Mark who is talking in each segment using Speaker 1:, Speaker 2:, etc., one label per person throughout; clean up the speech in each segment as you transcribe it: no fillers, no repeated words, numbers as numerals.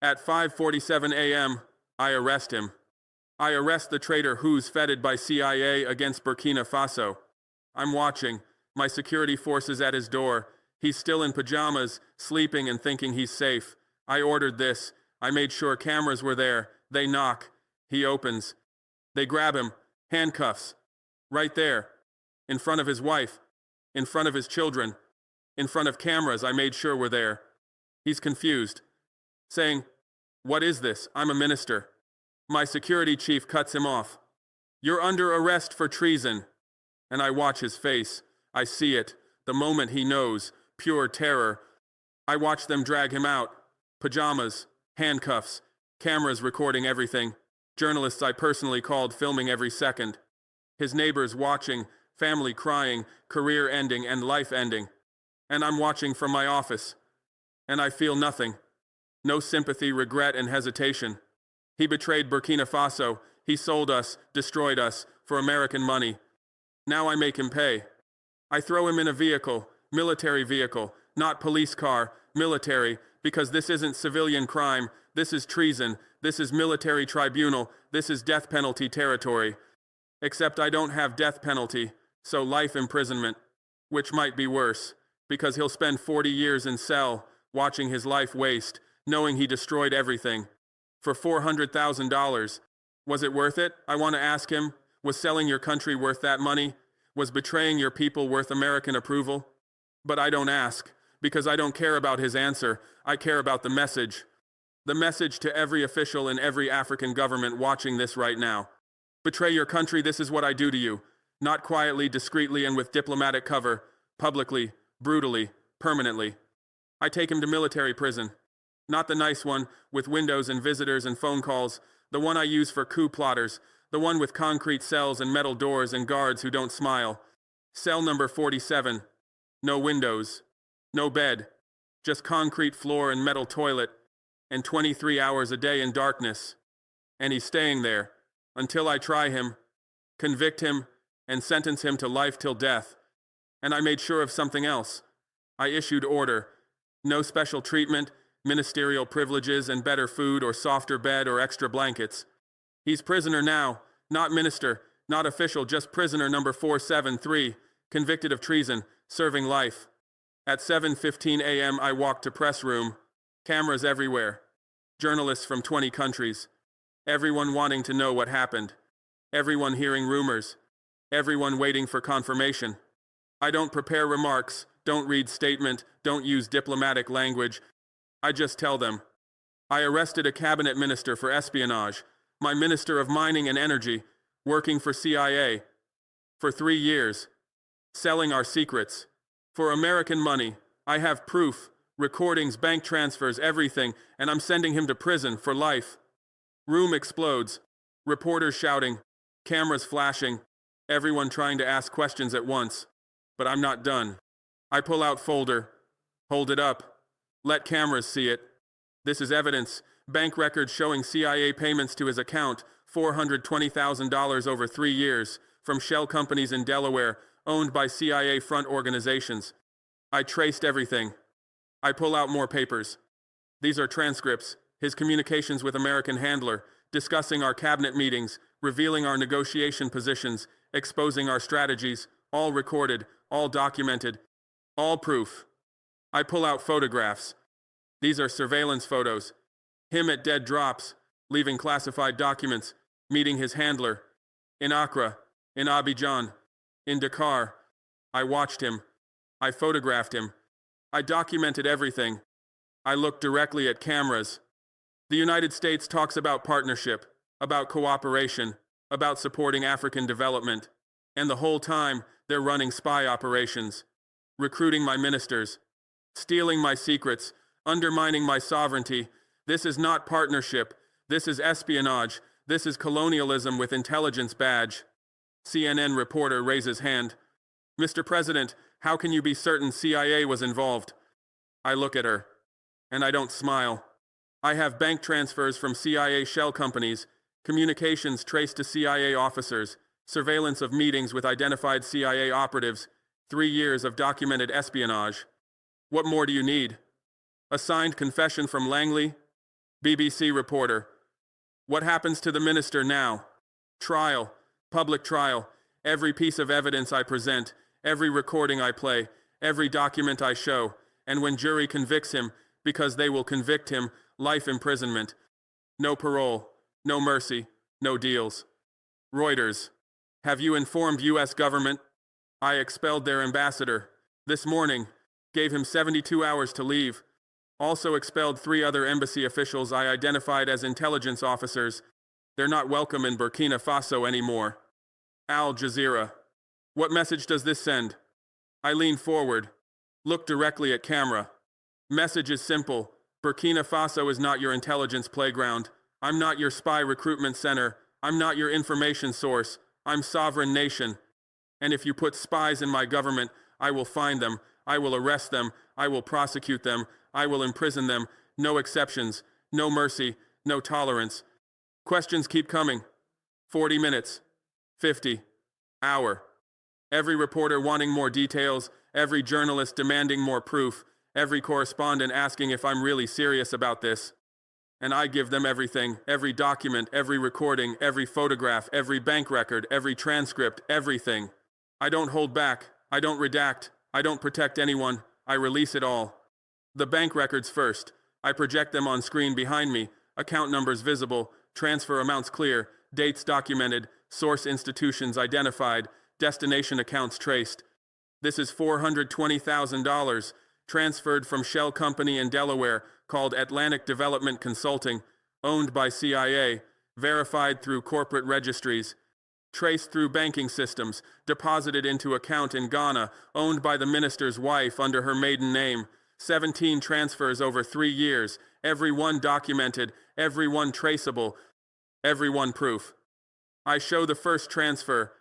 Speaker 1: At 5:47 a.m., I arrest him. I arrest the traitor who's feted by CIA against Burkina Faso. I'm watching. My security forces at his door. He's still in pajamas, sleeping and thinking he's safe. I ordered this. I made sure cameras were there. They knock. He opens. They grab him. Handcuffs. Right there. In front of his wife. In front of his children. In front of cameras I made sure were there. He's confused. Saying, "What is this? I'm a minister." My security chief cuts him off. "You're under arrest for treason." And I watch his face. I see it. The moment he knows. Pure terror. I watch them drag him out. Pajamas. Handcuffs. Cameras recording everything. Journalists I personally called filming every second. His neighbors watching. Family crying. Career ending and life ending. And I'm watching from my office. And I feel nothing. No sympathy, regret, and hesitation. He betrayed Burkina Faso. He sold us, destroyed us, for American money. Now I make him pay. I throw him in a vehicle, military vehicle, not police car, military, because this isn't civilian crime, this is treason, this is military tribunal, this is death penalty territory. Except I don't have death penalty, so life imprisonment, which might be worse, because he'll spend 40 years in cell, watching his life waste, knowing he destroyed everything. For $400,000. Was it worth it? I want to ask him. Was selling your country worth that money? Was betraying your people worth American approval? But I don't ask, because I don't care about his answer. I care about the message. The message to every official in every African government watching this right now. Betray your country, this is what I do to you. Not quietly, discreetly, and with diplomatic cover. Publicly, brutally, permanently. I take him to military prison. Not the nice one, with windows and visitors and phone calls. The one I use for coup plotters. The one with concrete cells and metal doors and guards who don't smile. Cell number 47. No windows. No bed. Just concrete floor and metal toilet. And 23 hours a day in darkness. And he's staying there. Until I try him. Convict him. And sentence him to life till death. And I made sure of something else. I issued order. No special treatment. Ministerial privileges and better food or softer bed or extra blankets. He's prisoner now, not minister, not official, just prisoner number 473, convicted of treason, serving life. At 7:15 a.m. I walk to press room. Cameras everywhere. Journalists from 20 countries. Everyone wanting to know what happened. Everyone hearing rumors. Everyone waiting for confirmation. I don't prepare remarks, don't read statement, don't use diplomatic language. I just tell them. I arrested a cabinet minister for espionage, my minister of mining and energy, working for CIA, for 3 years, selling our secrets, for American money. I have proof, recordings, bank transfers, everything, and I'm sending him to prison for life. Room explodes, reporters shouting, cameras flashing, everyone trying to ask questions at once. But I'm not done. I pull out folder, hold it up. Let cameras see it. This is evidence. Bank records showing CIA payments to his account, $420,000 over 3 years, from shell companies in Delaware, owned by CIA front organizations. I traced everything. I pull out more papers. These are transcripts, his communications with American handler, discussing our cabinet meetings, revealing our negotiation positions, exposing our strategies, all recorded, all documented, all proof. I pull out photographs. These are surveillance photos. Him at dead drops, leaving classified documents, meeting his handler. In Accra, in Abidjan, in Dakar. I watched him. I photographed him. I documented everything. I looked directly at cameras. The United States talks about partnership, about cooperation, about supporting African development. And the whole time, they're running spy operations, recruiting my ministers, stealing my secrets, undermining my sovereignty. This is not partnership. This is espionage. This is colonialism with intelligence badge. CNN reporter raises hand. Mr. President, how can you be certain CIA was involved? I look at her, and I don't smile. I have bank transfers from CIA shell companies, communications traced to CIA officers, surveillance of meetings with identified CIA operatives, 3 years of documented espionage. What more do you need? A signed confession from Langley? BBC reporter. What happens to the minister now? Trial. Public trial. Every piece of evidence I present, every recording I play, every document I show, and when jury convicts him, because they will convict him, life imprisonment. No parole, no mercy, no deals. Reuters. Have you informed U.S. government? I expelled their ambassador. This morning. Gave him 72 hours to leave. Also expelled 3 other embassy officials I identified as intelligence officers. They're not welcome in Burkina Faso anymore. Al Jazeera. What message does this send? I lean forward. Look directly at camera. Message is simple. Burkina Faso is not your intelligence playground. I'm not your spy recruitment center. I'm not your information source. I'm sovereign nation. And if you put spies in my government, I will find them. I will arrest them. I will prosecute them. I will imprison them. No exceptions. No mercy. No tolerance. Questions keep coming. 40 minutes. 50. Hour. Every reporter wanting more details. Every journalist demanding more proof. Every correspondent asking if I'm really serious about this. And I give them everything. Every document. Every recording. Every photograph. Every bank record. Every transcript. Everything. I don't hold back. I don't redact. I don't protect anyone. I release it all. The bank records first. I project them on screen behind me. Account numbers visible. Transfer amounts clear. Dates documented. Source institutions identified. Destination accounts traced. This is $420,000 transferred from shell company in Delaware called Atlantic Development Consulting, owned by CIA, verified through corporate registries, traced through banking systems, deposited into account in Ghana, owned by the minister's wife under her maiden name. 17 transfers over 3 years, every one documented, every one traceable, every one proof. I show the first transfer,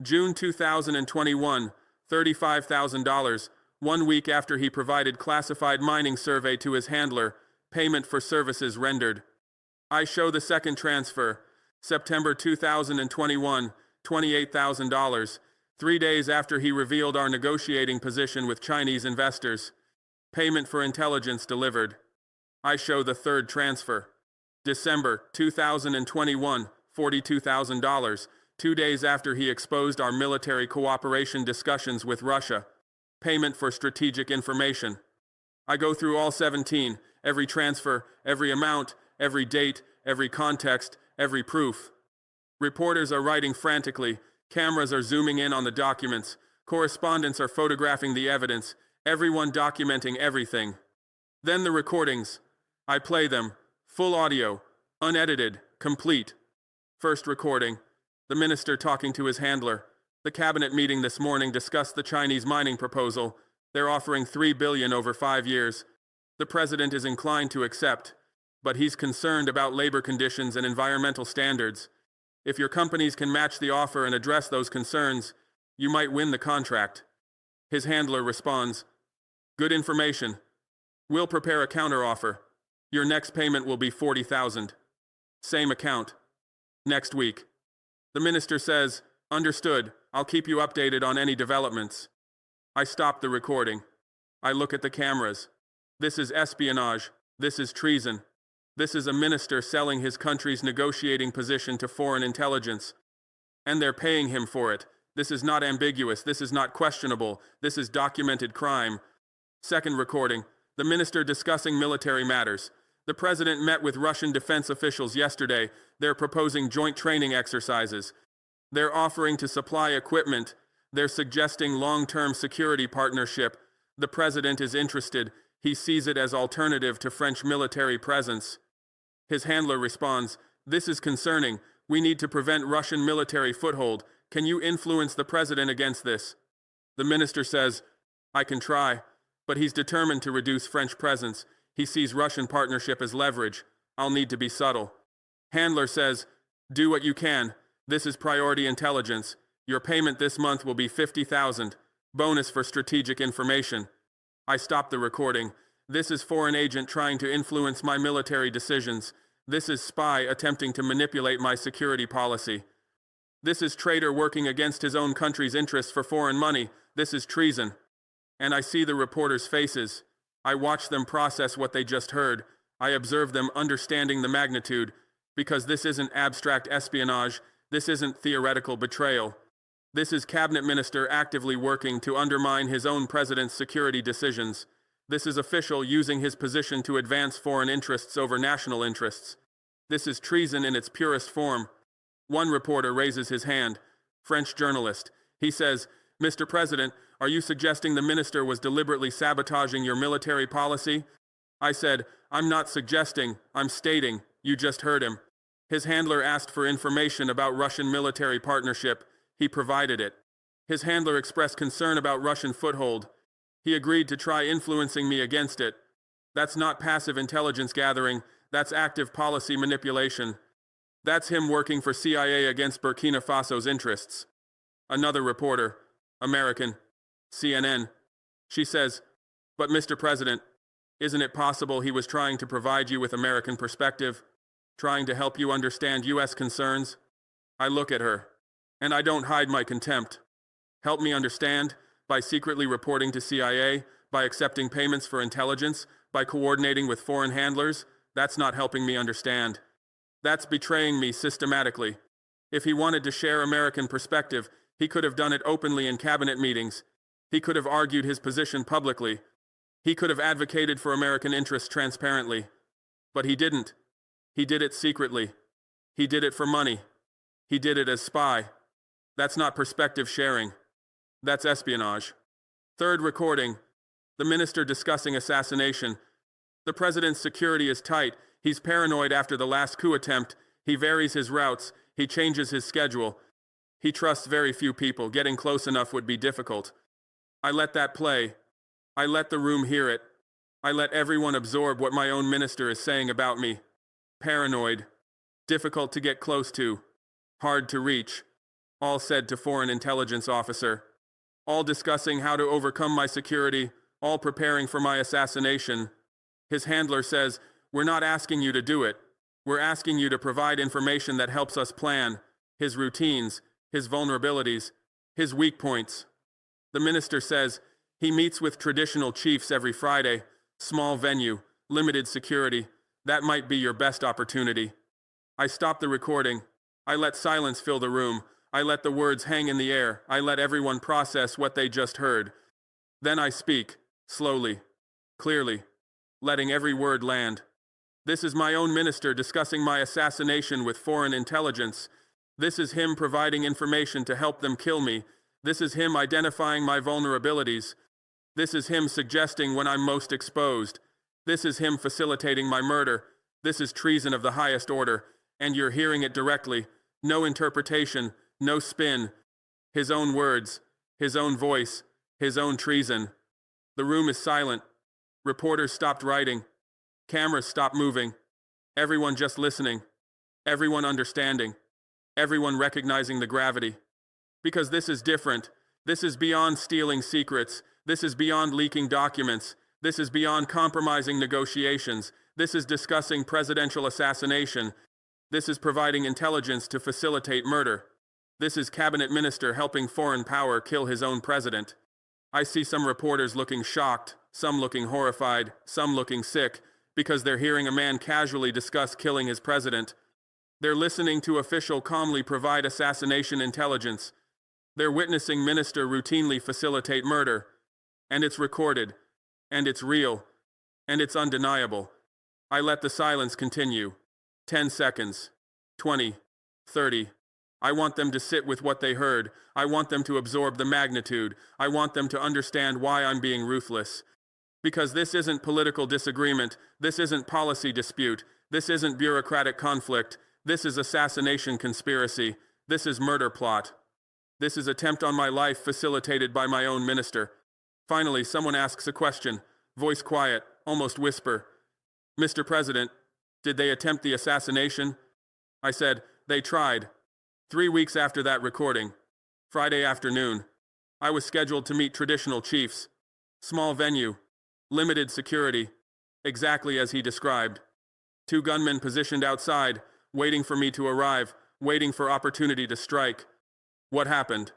Speaker 1: June 2021, $35,000, 1 week after he provided classified mining survey to his handler, payment for services rendered. I show the second transfer, September 2021, $28,000, 3 days after he revealed our negotiating position with Chinese investors. Payment for intelligence delivered. I show the third transfer. December 2021, $42,000, 2 days after he exposed our military cooperation discussions with Russia. Payment for strategic information. I go through all 17, every transfer, every amount, every date, every context, every proof. Reporters are writing frantically, cameras are zooming in on the documents, correspondents are photographing the evidence, everyone documenting everything. Then the recordings. I play them, full audio, unedited, complete. First recording, the minister talking to his handler. The cabinet meeting this morning discussed the Chinese mining proposal. They're offering $3 billion over 5 years. The president is inclined to accept, but he's concerned about labor conditions and environmental standards. If your companies can match the offer and address those concerns, you might win the contract. His handler responds, "Good information. We'll prepare a counteroffer. Your next payment will be $40,000. Same account. Next week." The minister says, "Understood. I'll keep you updated on any developments." I stop the recording. I look at the cameras. This is espionage. This is treason. This is a minister selling his country's negotiating position to foreign intelligence. And they're paying him for it. This is not ambiguous. This is not questionable. This is documented crime. Second recording. The minister discussing military matters. The president met with Russian defense officials yesterday. They're proposing joint training exercises. They're offering to supply equipment. They're suggesting long-term security partnership. The president is interested. He sees it as alternative to French military presence. His handler responds, "This is concerning. We need to prevent Russian military foothold. Can you influence the president against this?" The minister says, "I can try," but he's determined to reduce French presence. He sees Russian partnership as leverage. I'll need to be subtle. Handler says, "Do what you can. This is priority intelligence. Your payment this month will be $50,000. Bonus for strategic information." I stop the recording. This is foreign agent trying to influence my military decisions. This is spy attempting to manipulate my security policy. This is traitor working against his own country's interests for foreign money. This is treason. And I see the reporters' faces. I watch them process what they just heard. I observe them understanding the magnitude, because this isn't abstract espionage, this isn't theoretical betrayal. This is cabinet minister actively working to undermine his own president's security decisions. This is official using his position to advance foreign interests over national interests. This is treason in its purest form. One reporter raises his hand, French journalist. He says, "Mr. President, are you suggesting the minister was deliberately sabotaging your military policy?" I said, "I'm not suggesting, I'm stating. You just heard him." His handler asked for information about Russian military partnership. He provided it. His handler expressed concern about Russian foothold. He agreed to try influencing me against it. That's not passive intelligence gathering, that's active policy manipulation. That's him working for CIA against Burkina Faso's interests. Another reporter, American, CNN. She says, "But Mr. President, isn't it possible he was trying to provide you with American perspective, trying to help you understand US concerns?" I look at her, and I don't hide my contempt. Help me understand? By secretly reporting to CIA, by accepting payments for intelligence, by coordinating with foreign handlers? That's not helping me understand. That's betraying me systematically. If he wanted to share American perspective, he could have done it openly in cabinet meetings. He could have argued his position publicly. He could have advocated for American interests transparently. But he didn't. He did it secretly. He did it for money. He did it as spy. That's not perspective sharing. That's espionage. Third recording. The minister discussing assassination. The president's security is tight. He's paranoid after the last coup attempt. He varies his routes. He changes his schedule. He trusts very few people. Getting close enough would be difficult. I let that play. I let the room hear it. I let everyone absorb what my own minister is saying about me. Paranoid. Difficult to get close to. Hard to reach. All said to foreign intelligence officer. All discussing how to overcome my security. All preparing for my assassination. His handler says, "We're not asking you to do it. We're asking you to provide information that helps us plan his routines, his vulnerabilities, his weak points." The minister says, he meets with traditional chiefs every Friday, small venue, limited security. That might be your best opportunity. I stop the recording. I let silence fill the room. I let the words hang in the air. I let everyone process what they just heard. Then I speak, slowly, clearly, letting every word land. This is my own minister discussing my assassination with foreign intelligence. This is him providing information to help them kill me. This is him identifying my vulnerabilities. This is him suggesting when I'm most exposed. This is him facilitating my murder. This is treason of the highest order, and you're hearing it directly. No interpretation, no spin. His own words, his own voice, his own treason. The room is silent. Reporters stopped writing. Cameras stopped moving. Everyone just listening. Everyone understanding. Everyone recognizing the gravity. Because this is different. This is beyond stealing secrets. This is beyond leaking documents. This is beyond compromising negotiations. This is discussing presidential assassination. This is providing intelligence to facilitate murder. This is cabinet minister helping foreign power kill his own president. I see some reporters looking shocked, some looking horrified, some looking sick, because they're hearing a man casually discuss killing his president. They're listening to official calmly provide assassination intelligence. They're witnessing minister routinely facilitate murder. And it's recorded. And it's real. And it's undeniable. I let the silence continue. 10 seconds. 20. 30. I want them to sit with what they heard. I want them to absorb the magnitude. I want them to understand why I'm being ruthless. Because this isn't political disagreement. This isn't policy dispute. This isn't bureaucratic conflict. This is assassination conspiracy. This is murder plot. This is attempt on my life facilitated by my own minister. Finally, someone asks a question. Voice quiet, almost whisper. "Mr. President, did they attempt the assassination?" I said, "They tried." 3 weeks after that recording, Friday afternoon, I was scheduled to meet traditional chiefs. Small venue, limited security, exactly as he described. 2 gunmen positioned outside, waiting for me to arrive, waiting for opportunity to strike. What happened?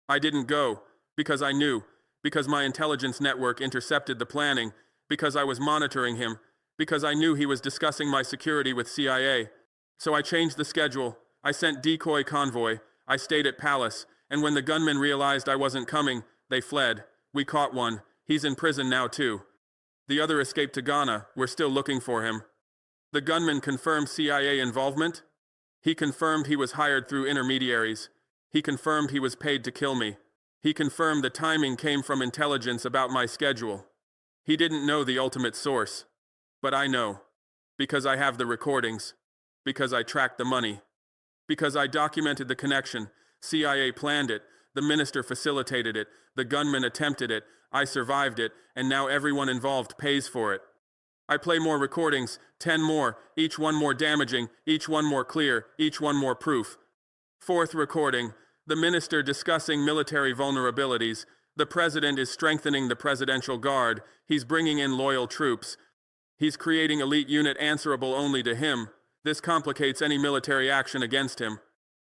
Speaker 1: I didn't go, because I knew, because my intelligence network intercepted the planning, because I was monitoring him, because I knew he was discussing my security with CIA. So I changed the schedule. I sent decoy convoy. I stayed at Palace, and when the gunmen realized I wasn't coming, they fled. We caught one. He's in prison now too. The other escaped to Ghana. We're still looking for him. The gunman confirmed CIA involvement. He confirmed he was hired through intermediaries. He confirmed he was paid to kill me. He confirmed the timing came from intelligence about my schedule. He didn't know the ultimate source. But I know. Because I have the recordings. Because I tracked the money. Because I documented the connection. CIA planned it. The minister facilitated it. The gunman attempted it. I survived it, and now everyone involved pays for it. I play more recordings, 10 more, each one more damaging, each one more clear, each one more proof. Fourth recording, the minister discussing military vulnerabilities. The president is strengthening the presidential guard. He's bringing in loyal troops. He's creating elite unit answerable only to him. This complicates any military action against him.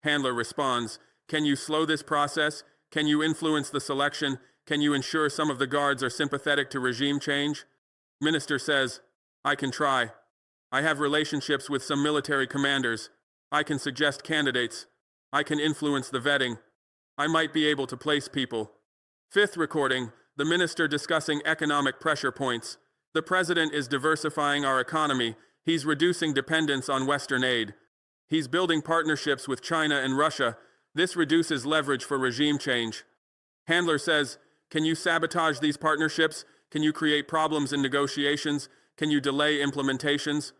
Speaker 1: Handler responds, "Can you slow this process? Can you influence the selection? Can you ensure some of the guards are sympathetic to regime change?" Minister says, "I can try. I have relationships with some military commanders. I can suggest candidates. I can influence the vetting. I might be able to place people." Fifth recording, the minister discussing economic pressure points. The president is diversifying our economy. He's reducing dependence on Western aid. He's building partnerships with China and Russia. This reduces leverage for regime change. Handler says, "Can you sabotage these partnerships? Can you create problems in negotiations? Can you delay implementations?"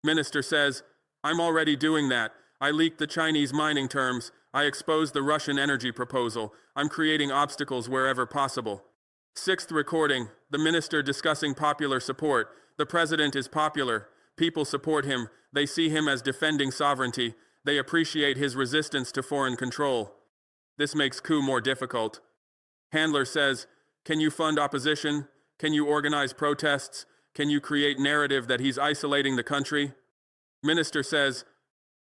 Speaker 1: Minister says, "I'm already doing that. I leaked the Chinese mining terms. I exposed the Russian energy proposal. I'm creating obstacles wherever possible." Sixth recording, the minister discussing popular support. The president is popular. People support him. They see him as defending sovereignty. They appreciate his resistance to foreign control. This makes coup more difficult. Handler says, "Can you fund opposition? Can you organize protests? Can you create narrative that he's isolating the country?" Minister says,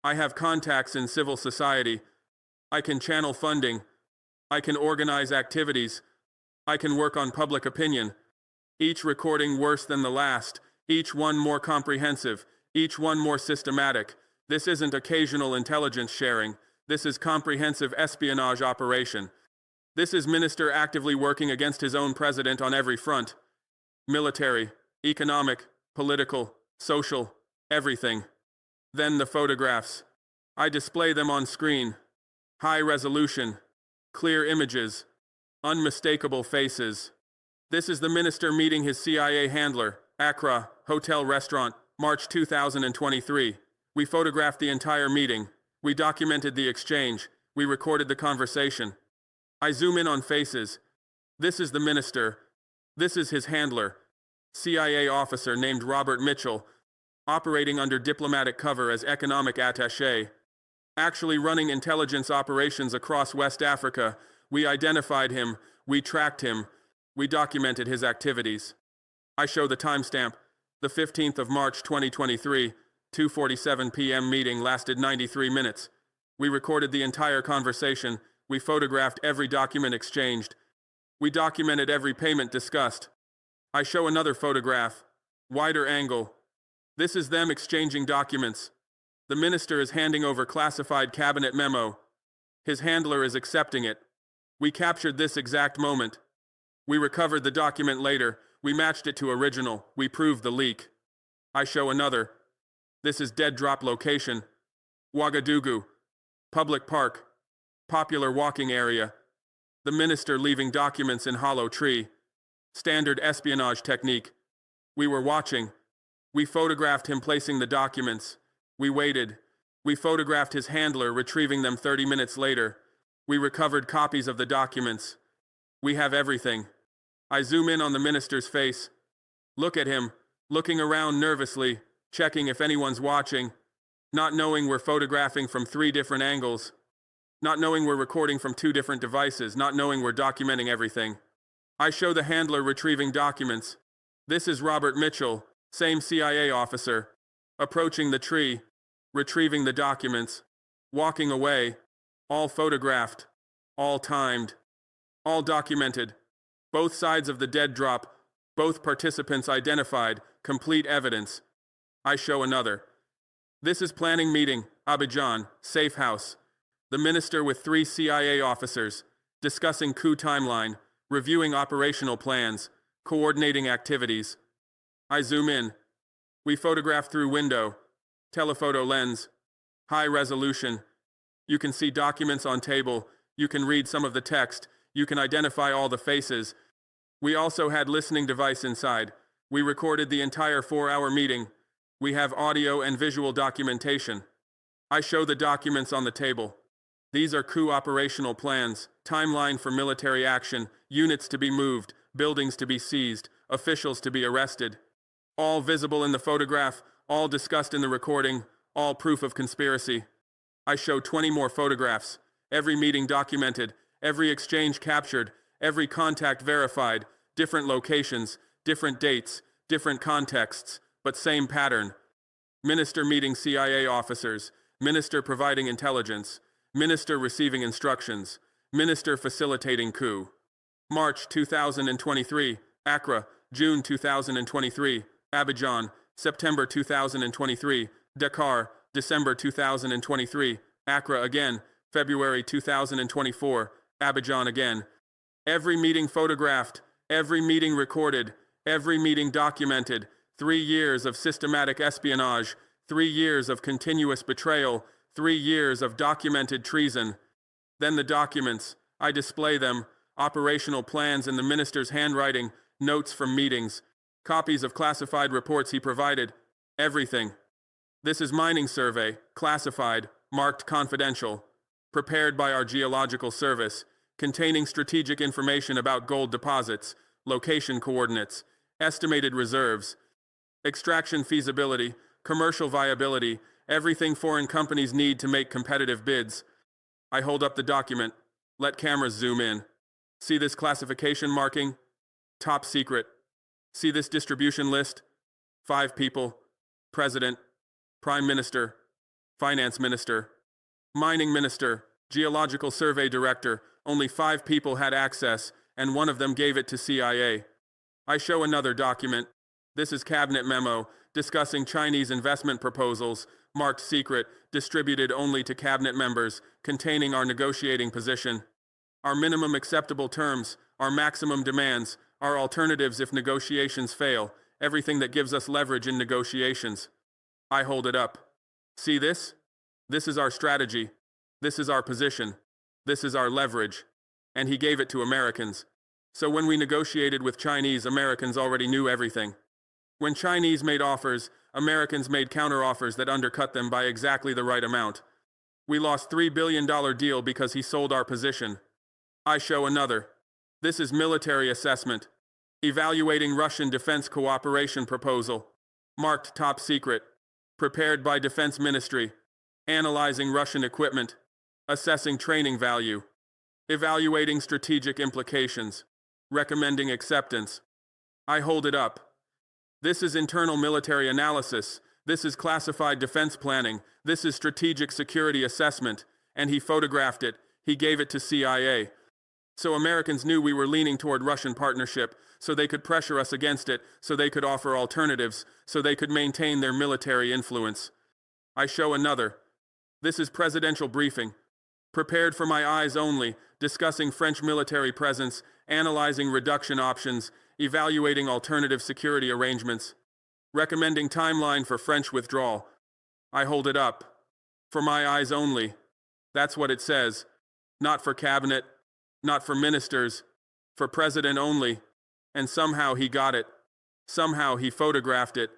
Speaker 1: "I have contacts in civil society. I can channel funding. I can organize activities. I can work on public opinion." Each recording worse than the last. Each one more comprehensive. Each one more systematic. This isn't occasional intelligence sharing. This is comprehensive espionage operation. This is minister actively working against his own president on every front. Military, economic, political, social, everything. Then the photographs. I display them on screen. High resolution, clear images, unmistakable faces. This is the minister meeting his CIA handler, Accra, Hotel Restaurant, March 2023. We photographed the entire meeting. We documented the exchange. We recorded the conversation. I zoom in on faces. This is the minister. This is his handler, CIA officer named Robert Mitchell, operating under diplomatic cover as economic attaché. Actually running intelligence operations across West Africa. We identified him. We tracked him. We documented his activities. I show the timestamp. The 15th of March 2023, 2:47 p.m. meeting lasted 93 minutes. We recorded the entire conversation. We photographed every document exchanged. We documented every payment discussed. I show another photograph. Wider angle. This is them exchanging documents. The minister is handing over classified cabinet memo. His handler is accepting it. We captured this exact moment. We recovered the document later. We matched it to original. We proved the leak. I show another. This is dead drop location. Ouagadougou. Public park. Popular walking area. The minister leaving documents in hollow tree. Standard espionage technique. We were watching. We photographed him placing the documents. We waited. We photographed his handler retrieving them 30 minutes later. We recovered copies of the documents. We have everything. I zoom in on the minister's face. Look at him, looking around nervously, checking if anyone's watching, not knowing we're photographing from 3 different angles, not knowing we're recording from 2 different devices, not knowing we're documenting everything. I show the handler retrieving documents. This is Robert Mitchell, same CIA officer, approaching the tree, retrieving the documents, walking away, all photographed, all timed, all documented. Both sides of the dead drop, both participants identified, Complete evidence. I show another. This is planning meeting, Abidjan, safe house. The minister with 3 CIA officers, discussing coup timeline, reviewing operational plans, coordinating activities. I zoom in. We photograph through window, telephoto lens, high resolution. You can see documents on table, you can read some of the text, you can identify all the faces. We also had listening device inside. We recorded the entire 4-hour meeting. We have audio and visual documentation. I show the documents on the table. These are coup operational plans, timeline for military action, units to be moved, buildings to be seized, officials to be arrested. All visible in the photograph, all discussed in the recording, all proof of conspiracy. I show 20 more photographs, every meeting documented, every exchange captured, every contact verified, different locations, different dates, different contexts, but same pattern. Minister meeting CIA officers, minister providing intelligence, minister receiving instructions, minister facilitating coup. March 2023, Accra, June 2023, Abidjan, September 2023, Dakar, December 2023, Accra again, February 2024, Abidjan again. Every meeting photographed, every meeting recorded, every meeting documented, 3 years of systematic espionage, 3 years of continuous betrayal, 3 years of documented treason. Then the documents, I display them, operational plans in the minister's handwriting, notes from meetings, copies of classified reports he provided, everything. This is mining survey, classified, marked confidential, prepared by our geological service, containing strategic information about gold deposits, location coordinates, estimated reserves, extraction feasibility, commercial viability, everything foreign companies need to make competitive bids. I hold up the document. Let cameras zoom in. See this classification marking? Top secret. See this distribution list? 5 people. President, Prime Minister, Finance Minister, Mining Minister, Geological Survey Director. Only 5 people had access, and one of them gave it to CIA. I show another document. This is cabinet memo discussing Chinese investment proposals, marked secret, distributed only to cabinet members, containing our negotiating position, our minimum acceptable terms, our maximum demands, our alternatives if negotiations fail, everything that gives us leverage in negotiations. I hold it up. See this? This is our strategy. This is our position. This is our leverage. And he gave it to Americans. So when we negotiated with Chinese, Americans already knew everything. When Chinese made offers, Americans made counteroffers that undercut them by exactly the right amount. We lost $3 billion deal because he sold our position. I show another. This is military assessment. Evaluating Russian defense cooperation proposal. Marked top secret. Prepared by Defense Ministry. Analyzing Russian equipment. Assessing training value. Evaluating strategic implications. Recommending acceptance. I hold it up. This is internal military analysis. This is classified defense planning. This is strategic security assessment. And he photographed it. He gave it to CIA. So Americans knew we were leaning toward Russian partnership, so they could pressure us against it, so they could offer alternatives, so they could maintain their military influence. I show another. This is presidential briefing. Prepared for my eyes only, discussing French military presence, analyzing reduction options, evaluating alternative security arrangements, recommending timeline for French withdrawal. I hold it up. For my eyes only. That's what it says. Not for cabinet, not for ministers, for president only. And somehow he got it. Somehow he photographed it.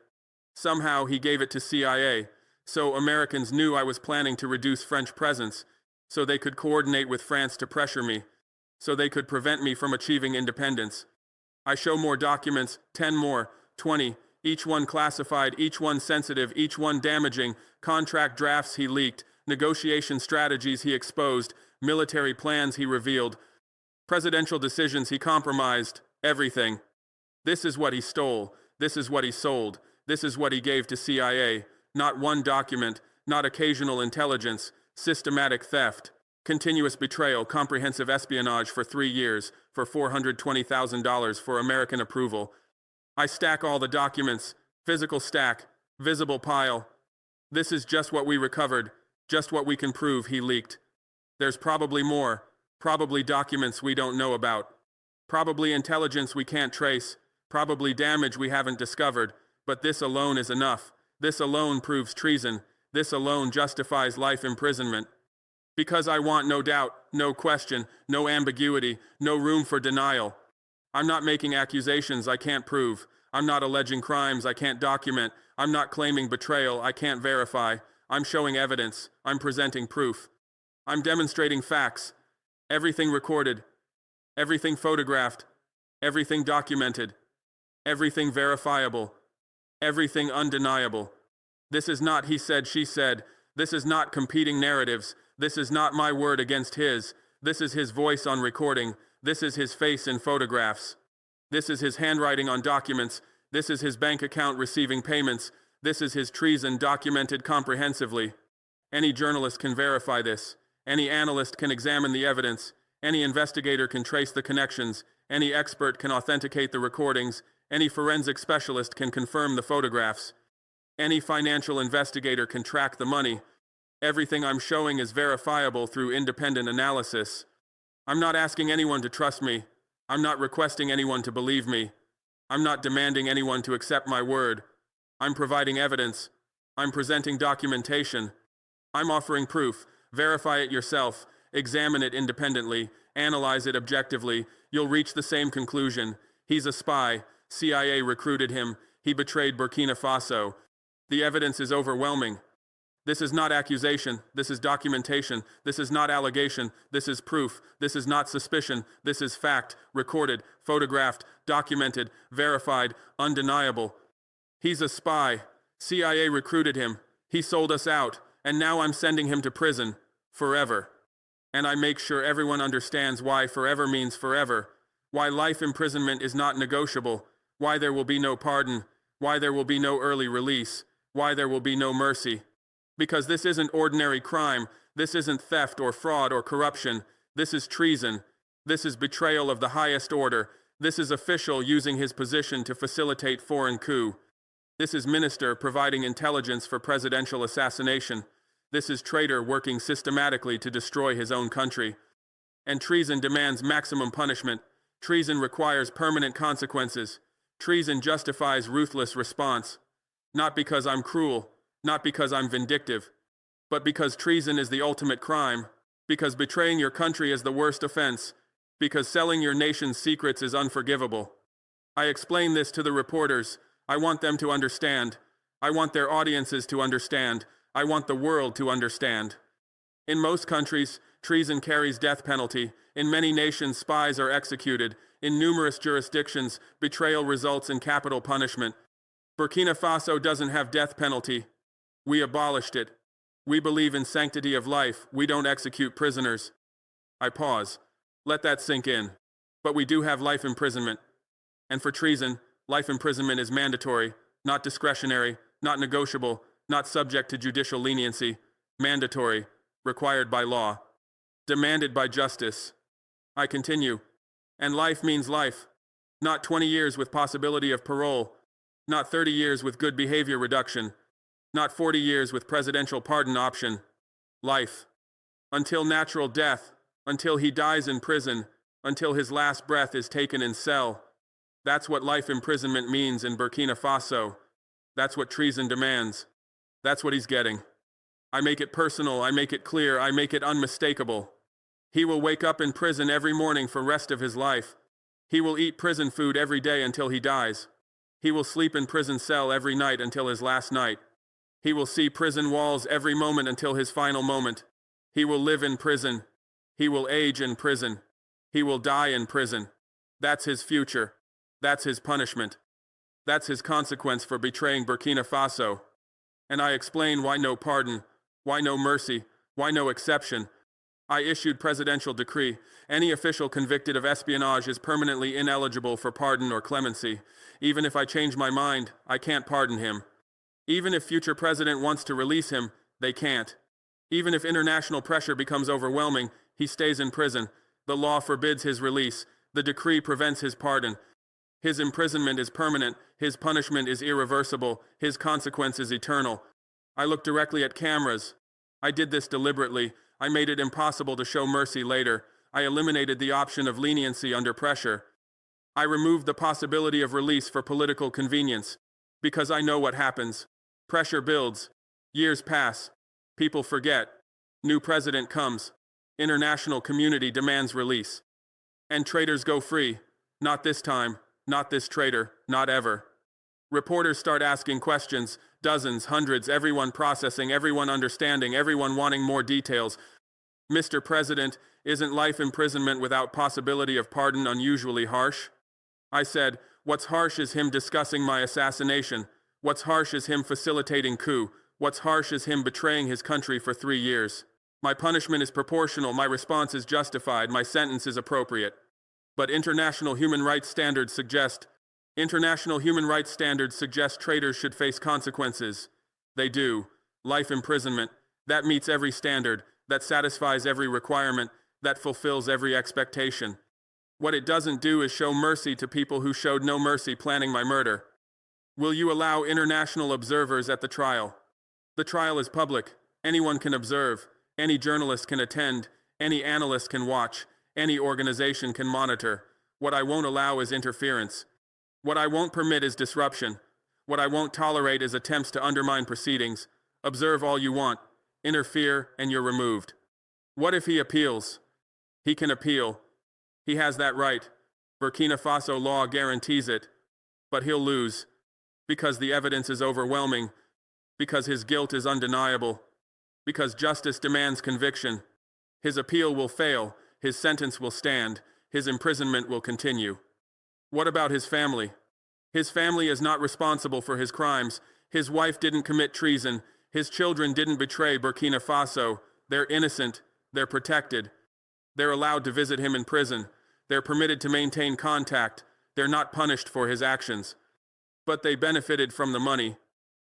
Speaker 1: Somehow he gave it to CIA. So Americans knew I was planning to reduce French presence, so they could coordinate with France to pressure me, so they could prevent me from achieving independence. I show more documents, 10 more, 20, each one classified, each one sensitive, each one damaging, contract drafts he leaked, negotiation strategies he exposed, military plans he revealed, presidential decisions he compromised, everything. This is what he stole, this is what he sold, this is what he gave to CIA, not one document, not occasional intelligence, systematic theft, continuous betrayal, comprehensive espionage for 3 years, for $420,000 for American approval. I stack all the documents, Physical stack, visible pile. This is just what we recovered, just what we can prove he leaked. There's probably more, probably documents we don't know about, probably intelligence we can't trace, probably damage we haven't discovered, but this alone is enough. This alone proves treason. This alone justifies life imprisonment. Because I want no doubt, no question, no ambiguity, no room for denial. I'm not making accusations I can't prove. I'm not alleging crimes I can't document. I'm not claiming betrayal I can't verify. I'm showing evidence. I'm presenting proof. I'm demonstrating facts. Everything recorded. Everything photographed. Everything documented. Everything verifiable. Everything undeniable. This is not he said, she said. This is not competing narratives. This is not my word against his. This is his voice on recording. This is his face in photographs. This is his handwriting on documents. This is his bank account receiving payments. This is his treason documented comprehensively. Any journalist can verify this. Any analyst can examine the evidence. Any investigator can trace the connections. Any expert can authenticate the recordings. Any forensic specialist can confirm the photographs. Any financial investigator can track the money. Everything I'm showing is verifiable through independent analysis. I'm not asking anyone to trust me. I'm not requesting anyone to believe me. I'm not demanding anyone to accept my word. I'm providing evidence. I'm presenting documentation. I'm offering proof. Verify it yourself. Examine it independently. Analyze it objectively. You'll reach the same conclusion. He's a spy. CIA recruited him. He betrayed Burkina Faso. The evidence is overwhelming. This is not accusation. This is documentation. This is not allegation. This is proof. This is not suspicion. This is fact, recorded, photographed, documented, verified, undeniable. He's a spy. CIA recruited him. He sold us out, and now I'm sending him to prison. Forever. And I make sure everyone understands why forever means forever. Why life imprisonment is not negotiable. Why there will be no pardon. Why there will be no early release. Why there will be no mercy. Because this isn't ordinary crime. This isn't theft or fraud or corruption. This is treason. This is betrayal of the highest order. This is official using his position to facilitate foreign coup. This is minister providing intelligence for presidential assassination. This is traitor working systematically to destroy his own country. And treason demands maximum punishment. Treason requires permanent consequences. Treason justifies ruthless response. Not because I'm cruel, not because I'm vindictive, but because treason is the ultimate crime, because betraying your country is the worst offense, because selling your nation's secrets is unforgivable. I explain this to the reporters. I want them to understand. I want their audiences to understand. I want the world to understand. In most countries, treason carries death penalty. In many nations, spies are executed. In numerous jurisdictions, betrayal results in capital punishment. Burkina Faso doesn't have death penalty. We abolished it. We believe in sanctity of life. We don't execute prisoners. I pause. Let that sink in. But we do have life imprisonment. And for treason, life imprisonment is mandatory, not discretionary, not negotiable, not subject to judicial leniency. Mandatory, required by law. Demanded by justice. I continue. And life means life. Not 20 years with possibility of parole. Not 30 years with good behavior reduction. Not 40 years with presidential pardon option. Life. Until natural death. Until he dies in prison. Until his last breath is taken in cell. That's what life imprisonment means in Burkina Faso. That's what treason demands. That's what he's getting. I make it personal. I make it clear. I make it unmistakable. He will wake up in prison every morning for the rest of his life. He will eat prison food every day until he dies. He will sleep in prison cell every night until his last night. He will see prison walls every moment until his final moment. He will live in prison. He will age in prison. He will die in prison. That's his future. That's his punishment. That's his consequence for betraying Burkina Faso. And I explain why no pardon, why no mercy, why no exception. I issued presidential decree. Any official convicted of espionage is permanently ineligible for pardon or clemency. Even if I change my mind, I can't pardon him. Even if future president wants to release him, they can't. Even if international pressure becomes overwhelming, he stays in prison. The law forbids his release. The decree prevents his pardon. His imprisonment is permanent, his punishment is irreversible, his consequence is eternal. I looked directly at cameras. I did this deliberately. I made it impossible to show mercy later. I eliminated the option of leniency under pressure. I removed the possibility of release for political convenience. Because I know what happens. Pressure builds. Years pass. People forget. New president comes. International community demands release. And traitors go free. Not this time. Not this traitor. Not ever. Reporters start asking questions. Dozens, hundreds, everyone processing, everyone understanding, everyone wanting more details. Mr. President, isn't life imprisonment without possibility of pardon unusually harsh? I said, what's harsh is him discussing my assassination. What's harsh is him facilitating coup. What's harsh is him betraying his country for 3 years. My punishment is proportional, my response is justified, my sentence is appropriate. But international human rights standards suggest traitors should face consequences. They do. Life imprisonment. That meets every standard. That satisfies every requirement. That fulfills every expectation. What it doesn't do is show mercy to people who showed no mercy planning my murder. Will you allow international observers at the trial? The trial is public. Anyone can observe. Any journalist can attend. Any analyst can watch. Any organization can monitor. What I won't allow is interference. What I won't permit is disruption. What I won't tolerate is attempts to undermine proceedings. Observe all you want. Interfere, and you're removed. What if he appeals? He can appeal. He has that right. Burkina Faso law guarantees it. But he'll lose. Because the evidence is overwhelming. Because his guilt is undeniable. Because justice demands conviction. His appeal will fail. His sentence will stand. His imprisonment will continue. What about his family? His family is not responsible for his crimes. His wife didn't commit treason. His children didn't betray Burkina Faso. They're innocent. They're protected. They're allowed to visit him in prison. They're permitted to maintain contact. They're not punished for his actions. But they benefited from the money.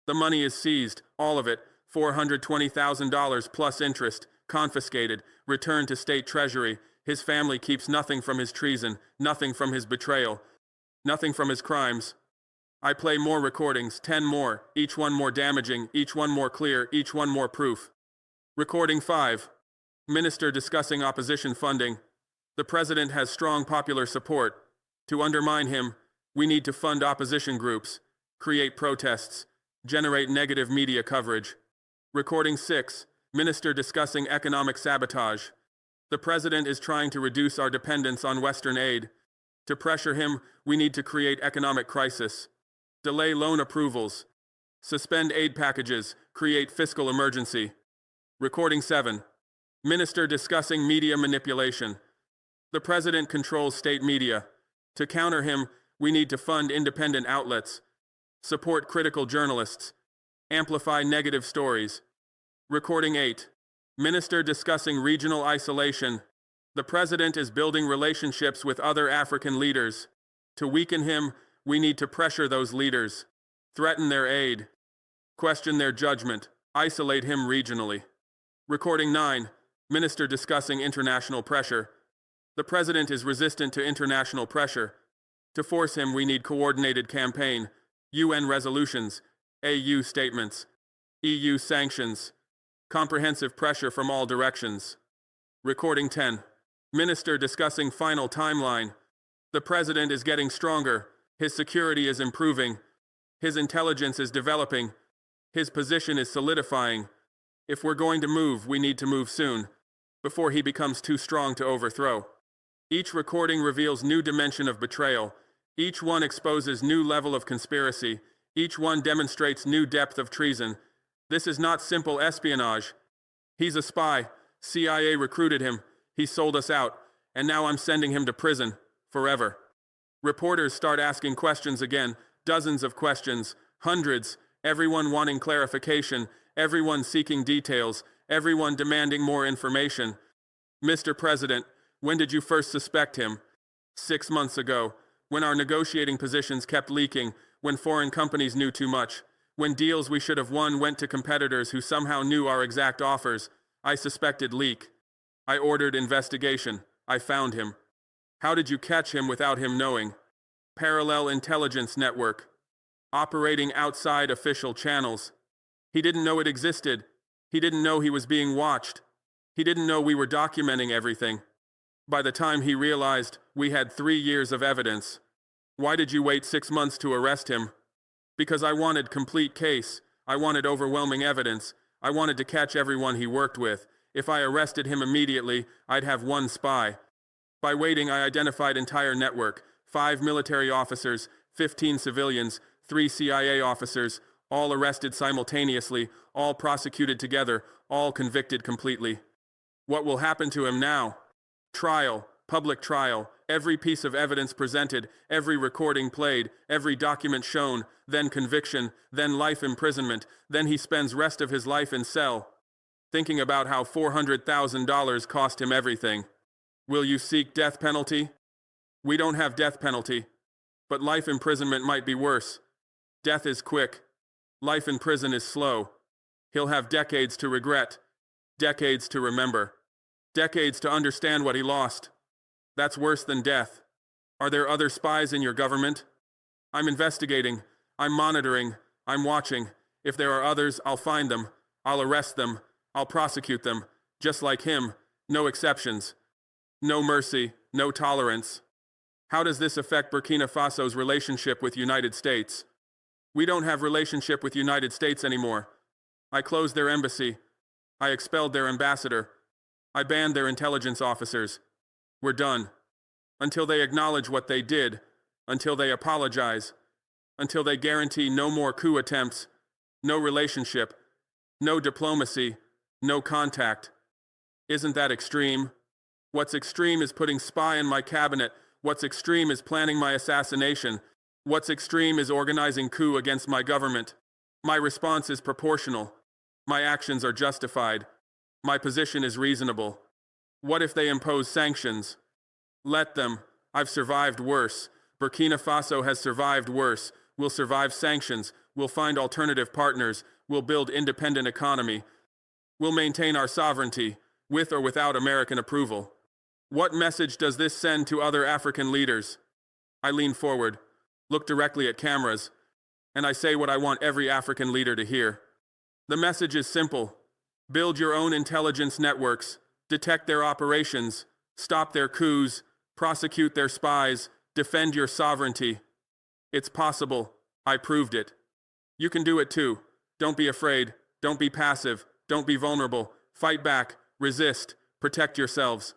Speaker 1: The money is seized, all of it, $420,000 plus interest, confiscated, returned to state treasury. His family keeps nothing from his treason, nothing from his betrayal, nothing from his crimes. I play more recordings, 10 more, each one more damaging, each one more clear, each one more proof. Recording 5. Minister discussing opposition funding. The president has strong popular support. To undermine him, we need to fund opposition groups, create protests, generate negative media coverage. Recording 6. Minister discussing economic sabotage. The president is trying to reduce our dependence on Western aid. To pressure him, we need to create economic crisis. Delay loan approvals. Suspend aid packages. Create fiscal emergency. Recording 7. Minister discussing media manipulation. The president controls state media. To counter him, we need to fund independent outlets. Support critical journalists. Amplify negative stories. Recording 8. Minister discussing regional isolation. The president is building relationships with other African leaders. To weaken him, we need to pressure those leaders. Threaten their aid. Question their judgment. Isolate him regionally. Recording 9. Minister discussing international pressure. The president is resistant to international pressure. To force him, we need coordinated campaign. UN resolutions. AU statements. EU sanctions. Comprehensive pressure from all directions. Recording 10. Minister discussing final timeline. The president is getting stronger. His security is improving. His intelligence is developing. His position is solidifying. If we're going to move, we need to move soon, before he becomes too strong to overthrow. Each recording reveals new dimension of betrayal. Each one exposes new level of conspiracy. Each one demonstrates new depth of treason. This is not simple espionage. He's a spy. CIA recruited him. He sold us out. And now I'm sending him to prison. Forever. Reporters start asking questions again. Dozens of questions. Hundreds. Everyone wanting clarification. Everyone seeking details. Everyone demanding more information. Mr. President, when did you first suspect him? 6 months ago. When our negotiating positions kept leaking. When foreign companies knew too much. When deals we should have won went to competitors who somehow knew our exact offers. I suspected leak. I ordered investigation. I found him. How did you catch him without him knowing? Parallel intelligence network. Operating outside official channels. He didn't know it existed. He didn't know he was being watched. He didn't know we were documenting everything. By the time he realized, we had 3 years of evidence. Why did you wait 6 months to arrest him? Because I wanted complete case. I wanted overwhelming evidence. I wanted to catch everyone he worked with. If I arrested him immediately, I'd have one spy. By waiting, I identified entire network. 5 military officers, 15 civilians, 3 CIA officers, all arrested simultaneously, all prosecuted together, all convicted completely. What will happen to him now? Trial, public trial, every piece of evidence presented, every recording played, every document shown, then conviction, then life imprisonment, then he spends rest of his life in cell. Thinking about how $400,000 cost him everything. Will you seek death penalty? We don't have death penalty, but life imprisonment might be worse. Death is quick. Life in prison is slow. He'll have decades to regret, decades to remember, decades to understand what he lost. That's worse than death. Are there other spies in your government? I'm investigating. I'm monitoring. I'm watching. If there are others, I'll find them. I'll arrest them. I'll prosecute them. Just like him. No exceptions. No mercy. No tolerance. How does this affect Burkina Faso's relationship with United States? We don't have relationship with United States anymore. I closed their embassy. I expelled their ambassador. I banned their intelligence officers. We're done. Until they acknowledge what they did, until they apologize, until they guarantee no more coup attempts, no relationship, no diplomacy, no contact. Isn't that extreme? What's extreme is putting spy in my cabinet. What's extreme is planning my assassination. What's extreme is organizing coup against my government. My response is proportional. My actions are justified. My position is reasonable. What if they impose sanctions? Let them. I've survived worse. Burkina Faso has survived worse. We'll survive sanctions. We'll find alternative partners. We'll build independent economy. We'll maintain our sovereignty, with or without American approval. What message does this send to other African leaders? I lean forward, look directly at cameras, and I say what I want every African leader to hear. The message is simple. Build your own intelligence networks, detect their operations, stop their coups, prosecute their spies, defend your sovereignty. It's possible. I proved it. You can do it too. Don't be afraid. Don't be passive. Don't be vulnerable. Fight back. Resist. Protect yourselves.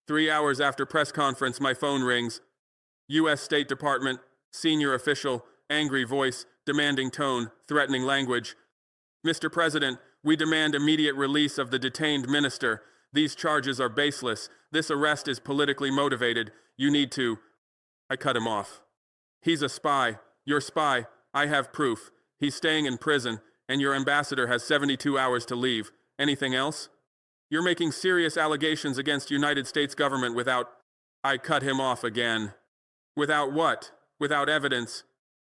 Speaker 1: 3 hours after press conference, my phone rings. U.S. State Department, senior official, angry voice, demanding tone, threatening language. Mr. President, we demand immediate release of the detained minister. These charges are baseless. This arrest is politically motivated. You need to... I cut him off. He's a spy. Your spy. I have proof. He's staying in prison, and your ambassador has 72 hours to leave. Anything else? You're making serious allegations against United States government without... I cut him off again. Without what? Without evidence.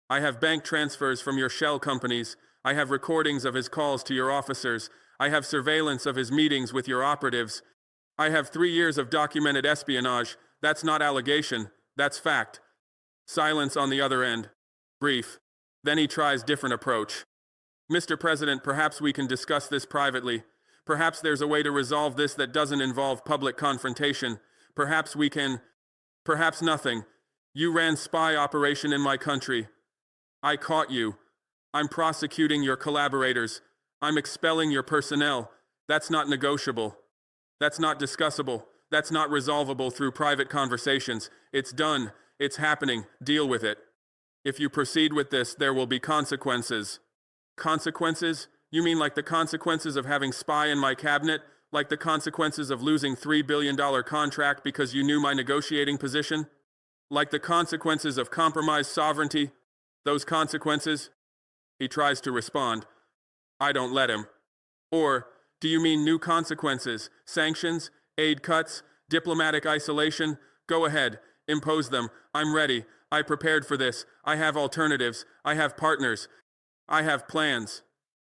Speaker 1: I have bank transfers from your shell companies. I have recordings of his calls to your officers. I have surveillance of his meetings with your operatives. I have 3 years of documented espionage. That's not allegation. That's fact. Silence on the other end. Brief. Then he tries different approach. Mr. President, perhaps we can discuss this privately. Perhaps there's a way to resolve this that doesn't involve public confrontation. Perhaps we can... Perhaps nothing. You ran spy operation in my country. I caught you. I'm prosecuting your collaborators. I'm expelling your personnel. That's not negotiable. That's not discussable. That's not resolvable through private conversations. It's done. It's happening. Deal with it. If you proceed with this, there will be consequences. Consequences? You mean like the consequences of having spy in my cabinet? Like the consequences of losing $3 billion contract because you knew my negotiating position? Like the consequences of compromised sovereignty? Those consequences? He tries to respond. I don't let him. Or, do you mean new consequences? Sanctions? Aid cuts? Diplomatic isolation? Go ahead. Impose them. I'm ready. I prepared for this. I have alternatives. I have partners. I have plans.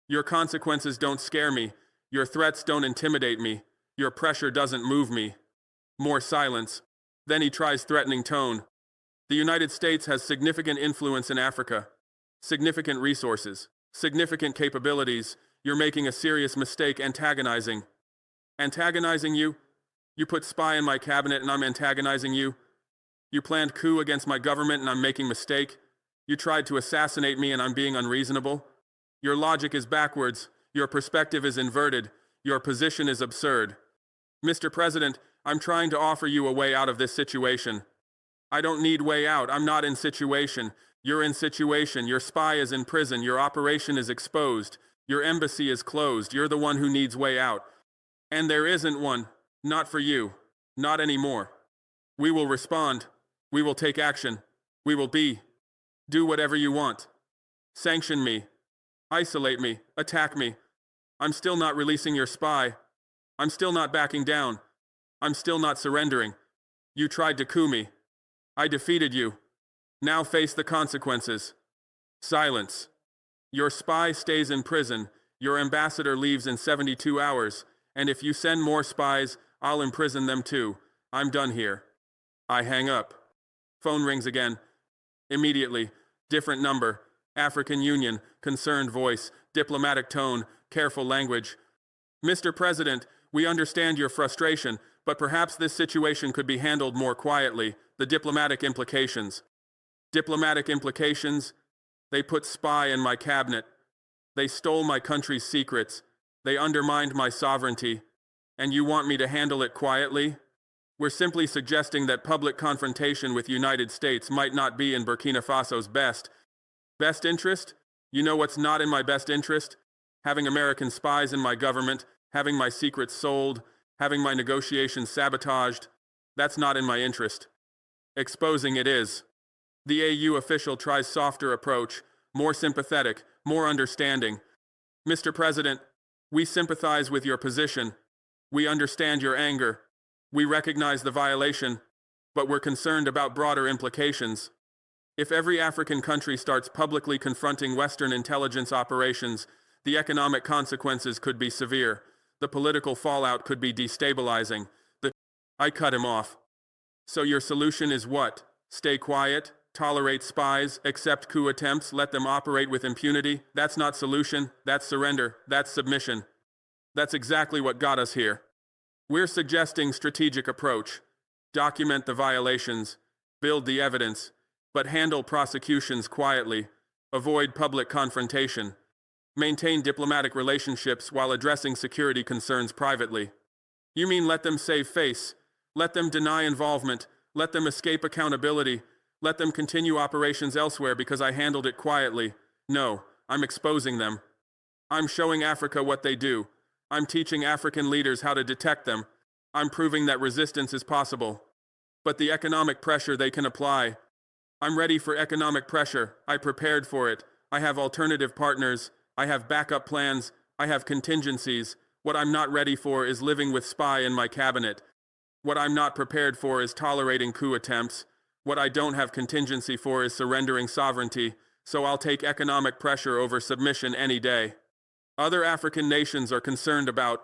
Speaker 1: Your consequences don't scare me. Your threats don't intimidate me. Your pressure doesn't move me. More silence. Then he tries threatening tone. The United States has significant influence in Africa, significant resources, significant capabilities. You're making a serious mistake antagonizing. Antagonizing you? You put spy in my cabinet and I'm antagonizing you? You planned coup against my government and I'm making mistake? You tried to assassinate me and I'm being unreasonable? Your logic is backwards. Your perspective is inverted. Your position is absurd. Mr. President, I'm trying to offer you a way out of this situation. I don't need way out. I'm not in situation. You're in situation. Your spy is in prison. Your operation is exposed. Your embassy is closed. You're the one who needs way out. And there isn't one. Not for you. Not anymore. We will respond. We will take action. We will do whatever you want. Sanction me. Isolate me. Attack me. I'm still not releasing your spy. I'm still not backing down. I'm still not surrendering. You tried to coup me. I defeated you. Now face the consequences. Silence. Your spy stays in prison. Your ambassador leaves in 72 hours. And if you send more spies, I'll imprison them too. I'm done here. I hang up. Phone rings again. Immediately. Different number. African Union. Concerned voice. Diplomatic tone. Careful language. Mr. President, we understand your frustration, but perhaps this situation could be handled more quietly. The diplomatic implications. Diplomatic implications? They put spy in my cabinet. They stole my country's secrets. They undermined my sovereignty. And you want me to handle it quietly? We're simply suggesting that public confrontation with United States might not be in Burkina Faso's best interest? You know what's not in my best interest? Having American spies in my government, having my secrets sold, having my negotiations sabotaged. That's not in my interest. Exposing it is. The AU official tries softer approach, more sympathetic, more understanding. Mr. President, we sympathize with your position. We understand your anger. We recognize the violation, but we're concerned about broader implications. If every African country starts publicly confronting Western intelligence operations, the economic consequences could be severe. The political fallout could be destabilizing. I cut him off. So your solution is what? Stay quiet? Tolerate spies? Accept coup attempts? Let them operate with impunity? That's not solution. That's surrender. That's submission. That's exactly what got us here. We're suggesting strategic approach. Document the violations. Build the evidence. But handle prosecutions quietly. Avoid public confrontation. Maintain diplomatic relationships while addressing security concerns privately. You mean let them save face? Let them deny involvement? Let them escape accountability? Let them continue operations elsewhere because I handled it quietly? No, I'm exposing them. I'm showing Africa what they do. I'm teaching African leaders how to detect them. I'm proving that resistance is possible. But the economic pressure they can apply. I'm ready for economic pressure. I prepared for it. I have alternative partners. I have backup plans. I have contingencies. What I'm not ready for is living with spy in my cabinet. What I'm not prepared for is tolerating coup attempts. What I don't have contingency for is surrendering sovereignty, so I'll take economic pressure over submission any day. Other African nations are concerned about.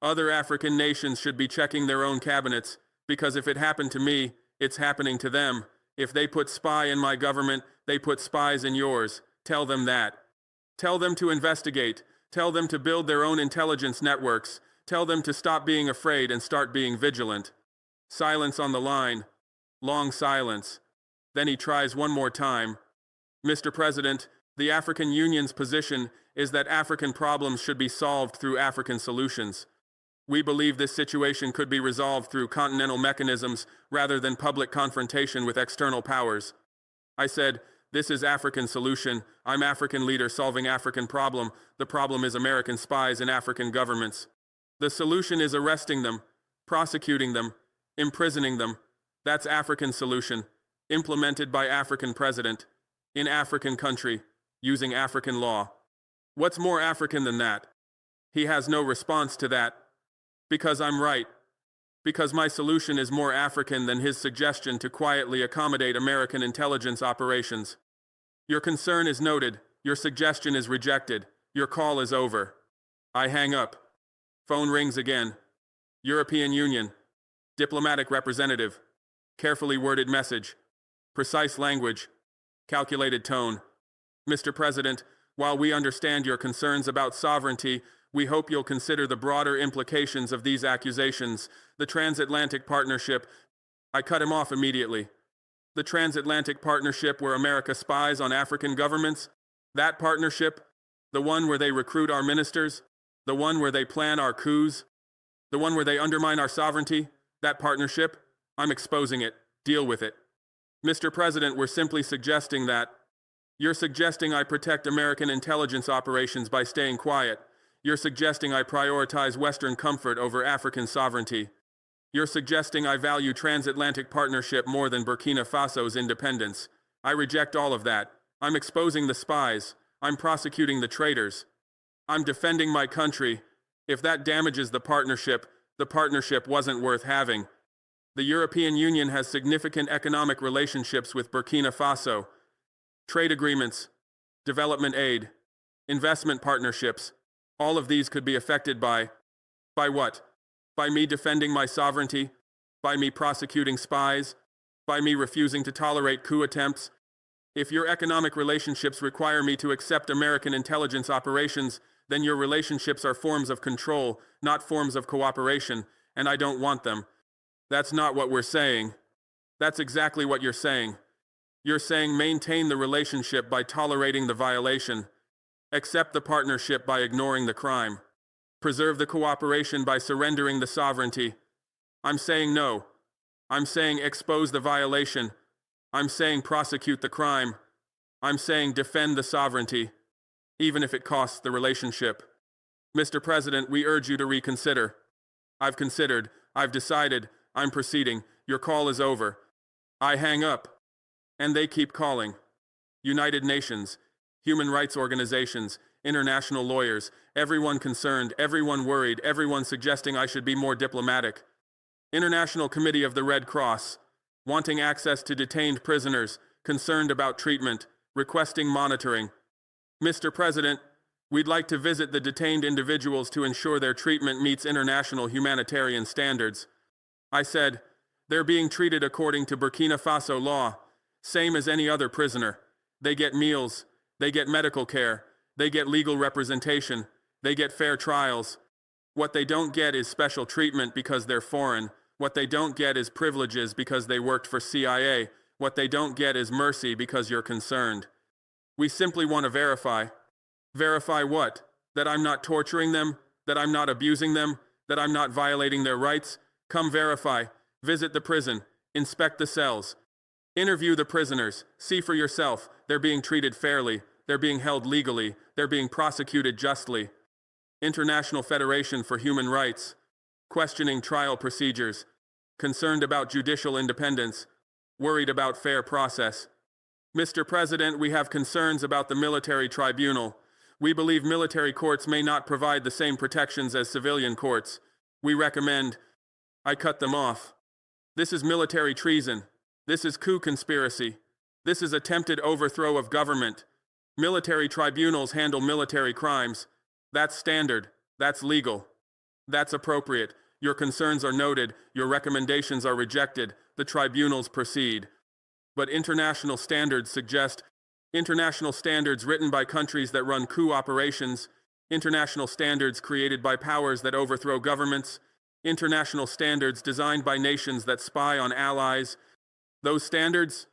Speaker 1: Other African nations should be checking their own cabinets, because if it happened to me, it's happening to them. If they put spy in my government, they put spies in yours. Tell them that. Tell them to investigate. Tell them to build their own intelligence networks. Tell them to stop being afraid and start being vigilant. Silence on the line. Long silence. Then he tries one more time. Mr. President, the African Union's position is that African problems should be solved through African solutions. We believe this situation could be resolved through continental mechanisms rather than public confrontation with external powers. I said, this is African solution. I'm African leader solving African problem. The problem is American spies in African governments. The solution is arresting them, prosecuting them, imprisoning them. That's African solution, implemented by African president, in African country, using African law. What's more African than that? He has no response to that. Because I'm right. Because my solution is more African than his suggestion to quietly accommodate American intelligence operations. Your concern is noted. Your suggestion is rejected. Your call is over. I hang up. Phone rings again. European Union. Diplomatic representative. Carefully worded message. Precise language. Calculated tone. Mr. President, while we understand your concerns about sovereignty, we hope you'll consider the broader implications of these accusations. The transatlantic partnership. I cut him off immediately. The transatlantic partnership where America spies on African governments? That partnership? The one where they recruit our ministers? The one where they plan our coups? The one where they undermine our sovereignty? That partnership? I'm exposing it. Deal with it. Mr. President, we're simply suggesting that. You're suggesting I protect American intelligence operations by staying quiet. You're suggesting I prioritize Western comfort over African sovereignty. You're suggesting I value transatlantic partnership more than Burkina Faso's independence. I reject all of that. I'm exposing the spies. I'm prosecuting the traitors. I'm defending my country. If that damages the partnership wasn't worth having. The European Union has significant economic relationships with Burkina Faso. Trade agreements, development aid, investment partnerships. All of these could be affected by what? By me defending my sovereignty? By me prosecuting spies? By me refusing to tolerate coup attempts? If your economic relationships require me to accept American intelligence operations, then your relationships are forms of control, not forms of cooperation, and I don't want them. That's not what we're saying. That's exactly what you're saying. You're saying maintain the relationship by tolerating the violation. Accept the partnership by ignoring the crime. Preserve the cooperation by surrendering the sovereignty. I'm saying no. I'm saying expose the violation. I'm saying prosecute the crime. I'm saying defend the sovereignty, even if it costs the relationship. Mr. President, we urge you to reconsider. I've considered. I've decided. I'm proceeding. Your call is over. I hang up. And they keep calling. United Nations, human rights organizations, international lawyers, everyone concerned, everyone worried, everyone suggesting I should be more diplomatic. International Committee of the Red Cross, wanting access to detained prisoners, concerned about treatment, requesting monitoring. Mr. President, we'd like to visit the detained individuals to ensure their treatment meets international humanitarian standards. I said, they're being treated according to Burkina Faso law, same as any other prisoner. They get meals, they get medical care, they get legal representation, they get fair trials. What they don't get is special treatment because they're foreign. What they don't get is privileges because they worked for CIA. What they don't get is mercy because you're concerned. We simply want to verify. Verify what? That I'm not torturing them? That I'm not abusing them? That I'm not violating their rights? Come verify. Visit the prison. Inspect the cells. Interview the prisoners. See for yourself. They're being treated fairly. They're being held legally. They're being prosecuted justly. International Federation for Human Rights. Questioning trial procedures. Concerned about judicial independence. Worried about fair process. Mr. President, we have concerns about the military tribunal. We believe military courts may not provide the same protections as civilian courts. We recommend. I cut them off. This is military treason. This is coup conspiracy. This is attempted overthrow of government. Military tribunals handle military crimes. That's standard. That's legal. That's appropriate. Your concerns are noted. Your recommendations are rejected. The tribunals proceed. But international standards suggest international standards written by countries that run coup operations, international standards created by powers that overthrow governments, international standards designed by nations that spy on allies. Those standards?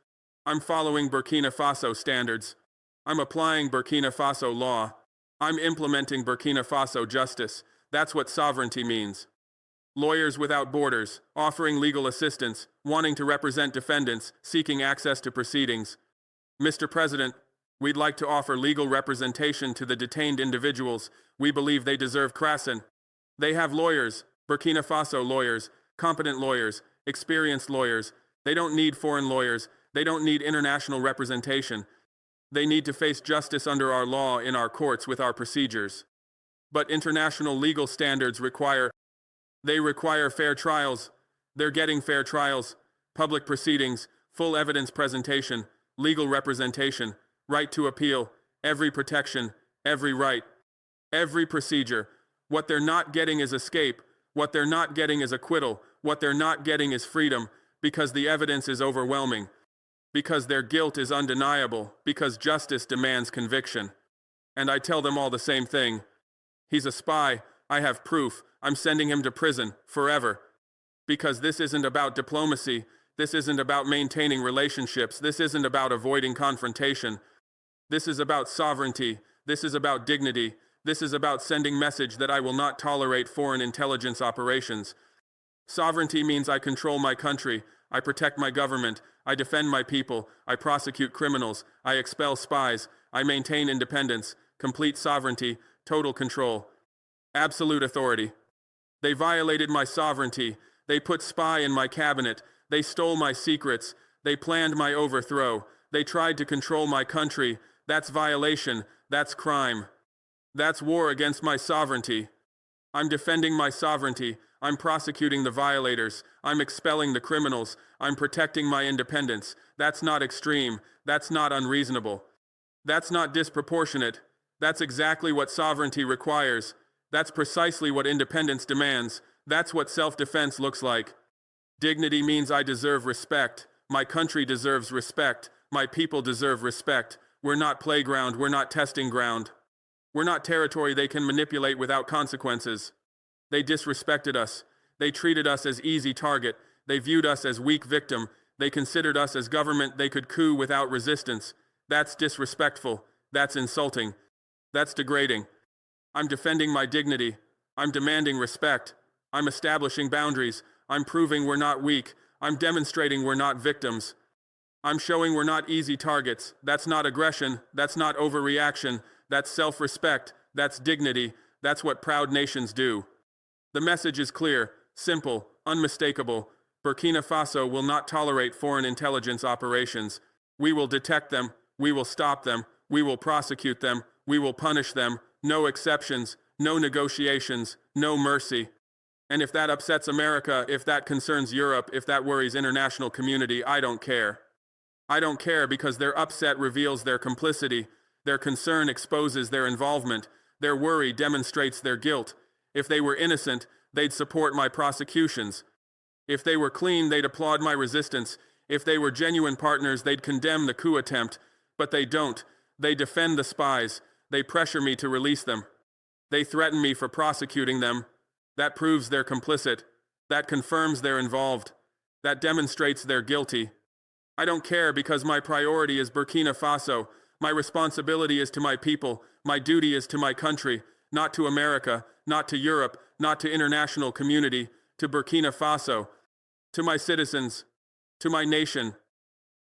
Speaker 1: I'm following Burkina Faso standards. I'm applying Burkina Faso law. I'm implementing Burkina Faso justice. That's what sovereignty means. Lawyers Without Borders, offering legal assistance, wanting to represent defendants, seeking access to proceedings. Mr. President, we'd like to offer legal representation to the detained individuals. We believe they deserve Krasen. They have lawyers, Burkina Faso lawyers, competent lawyers, experienced lawyers. They don't need foreign lawyers. They don't need international representation. They need to face justice under our law in our courts with our procedures. But international legal standards require fair trials. They're getting fair trials, public proceedings, full evidence presentation, legal representation, right to appeal, every protection, every right, every procedure. What they're not getting is escape. What they're not getting is acquittal. What they're not getting is freedom, because the evidence is overwhelming. because their guilt is undeniable, because justice demands conviction. And I tell them all the same thing. He's a spy. I have proof. I'm sending him to prison, forever. Because this isn't about diplomacy. This isn't about maintaining relationships. This isn't about avoiding confrontation. This is about sovereignty. This is about dignity. This is about sending message that I will not tolerate foreign intelligence operations. Sovereignty means I control my country. I protect my government. I defend my people. I prosecute criminals. I expel spies. I maintain independence, complete sovereignty, total control, absolute authority. They violated my sovereignty. They put spy in my cabinet. They stole my secrets. They planned my overthrow. They tried to control my country. That's violation. That's crime. That's war against my sovereignty. I'm defending my sovereignty. I'm prosecuting the violators. I'm expelling the criminals. I'm protecting my independence. That's not extreme. That's not unreasonable. That's not disproportionate. That's exactly what sovereignty requires. That's precisely what independence demands. That's what self-defense looks like. Dignity means I deserve respect. My country deserves respect. My people deserve respect. We're not playground. We're not testing ground. We're not territory they can manipulate without consequences. They disrespected us. They treated us as easy target. They viewed us as weak victim. They considered us as government they could coup without resistance. That's disrespectful. That's insulting. That's degrading. I'm defending my dignity. I'm demanding respect. I'm establishing boundaries. I'm proving we're not weak. I'm demonstrating we're not victims. I'm showing we're not easy targets. That's not aggression. That's not overreaction. That's self-respect. That's dignity. That's what proud nations do. The message is clear, simple, unmistakable. Burkina Faso will not tolerate foreign intelligence operations. We will detect them. We will stop them. We will prosecute them. We will punish them. No exceptions. No negotiations. No mercy. And if that upsets America, if that concerns Europe, if that worries international community, I don't care. I don't care because their upset reveals their complicity. Their concern exposes their involvement. Their worry demonstrates their guilt. If they were innocent, they'd support my prosecutions. If they were clean, they'd applaud my resistance. If they were genuine partners, they'd condemn the coup attempt. But they don't. They defend the spies. They pressure me to release them. They threaten me for prosecuting them. That proves they're complicit. That confirms they're involved. That demonstrates they're guilty. I don't care because my priority is Burkina Faso. My responsibility is to my people. My duty is to my country, not to America, not to Europe, not to international community, to Burkina Faso, to my citizens, to my nation.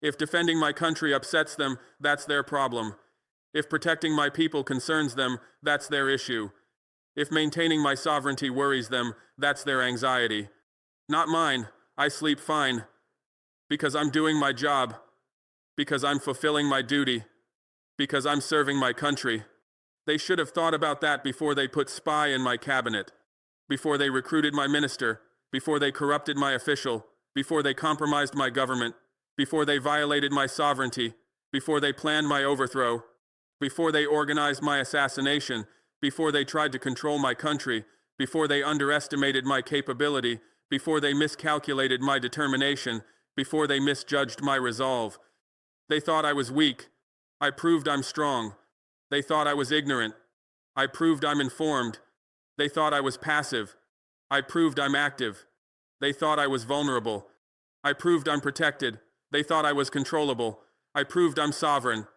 Speaker 1: If defending my country upsets them, that's their problem. If protecting my people concerns them, that's their issue. If maintaining my sovereignty worries them, that's their anxiety. Not mine. I sleep fine. Because I'm doing my job. Because I'm fulfilling my duty. Because I'm serving my country. They should have thought about that before they put spy in my cabinet. Before they recruited my minister. Before they corrupted my official. Before they compromised my government. Before they violated my sovereignty. Before they planned my overthrow. Before they organized my assassination. Before they tried to control my country. Before they underestimated my capability. Before they miscalculated my determination. Before they misjudged my resolve. They thought I was weak. I proved I'm strong. They thought I was ignorant. I proved I'm informed. They thought I was passive. I proved I'm active. They thought I was vulnerable. I proved I'm protected. They thought I was controllable. I proved I'm sovereign.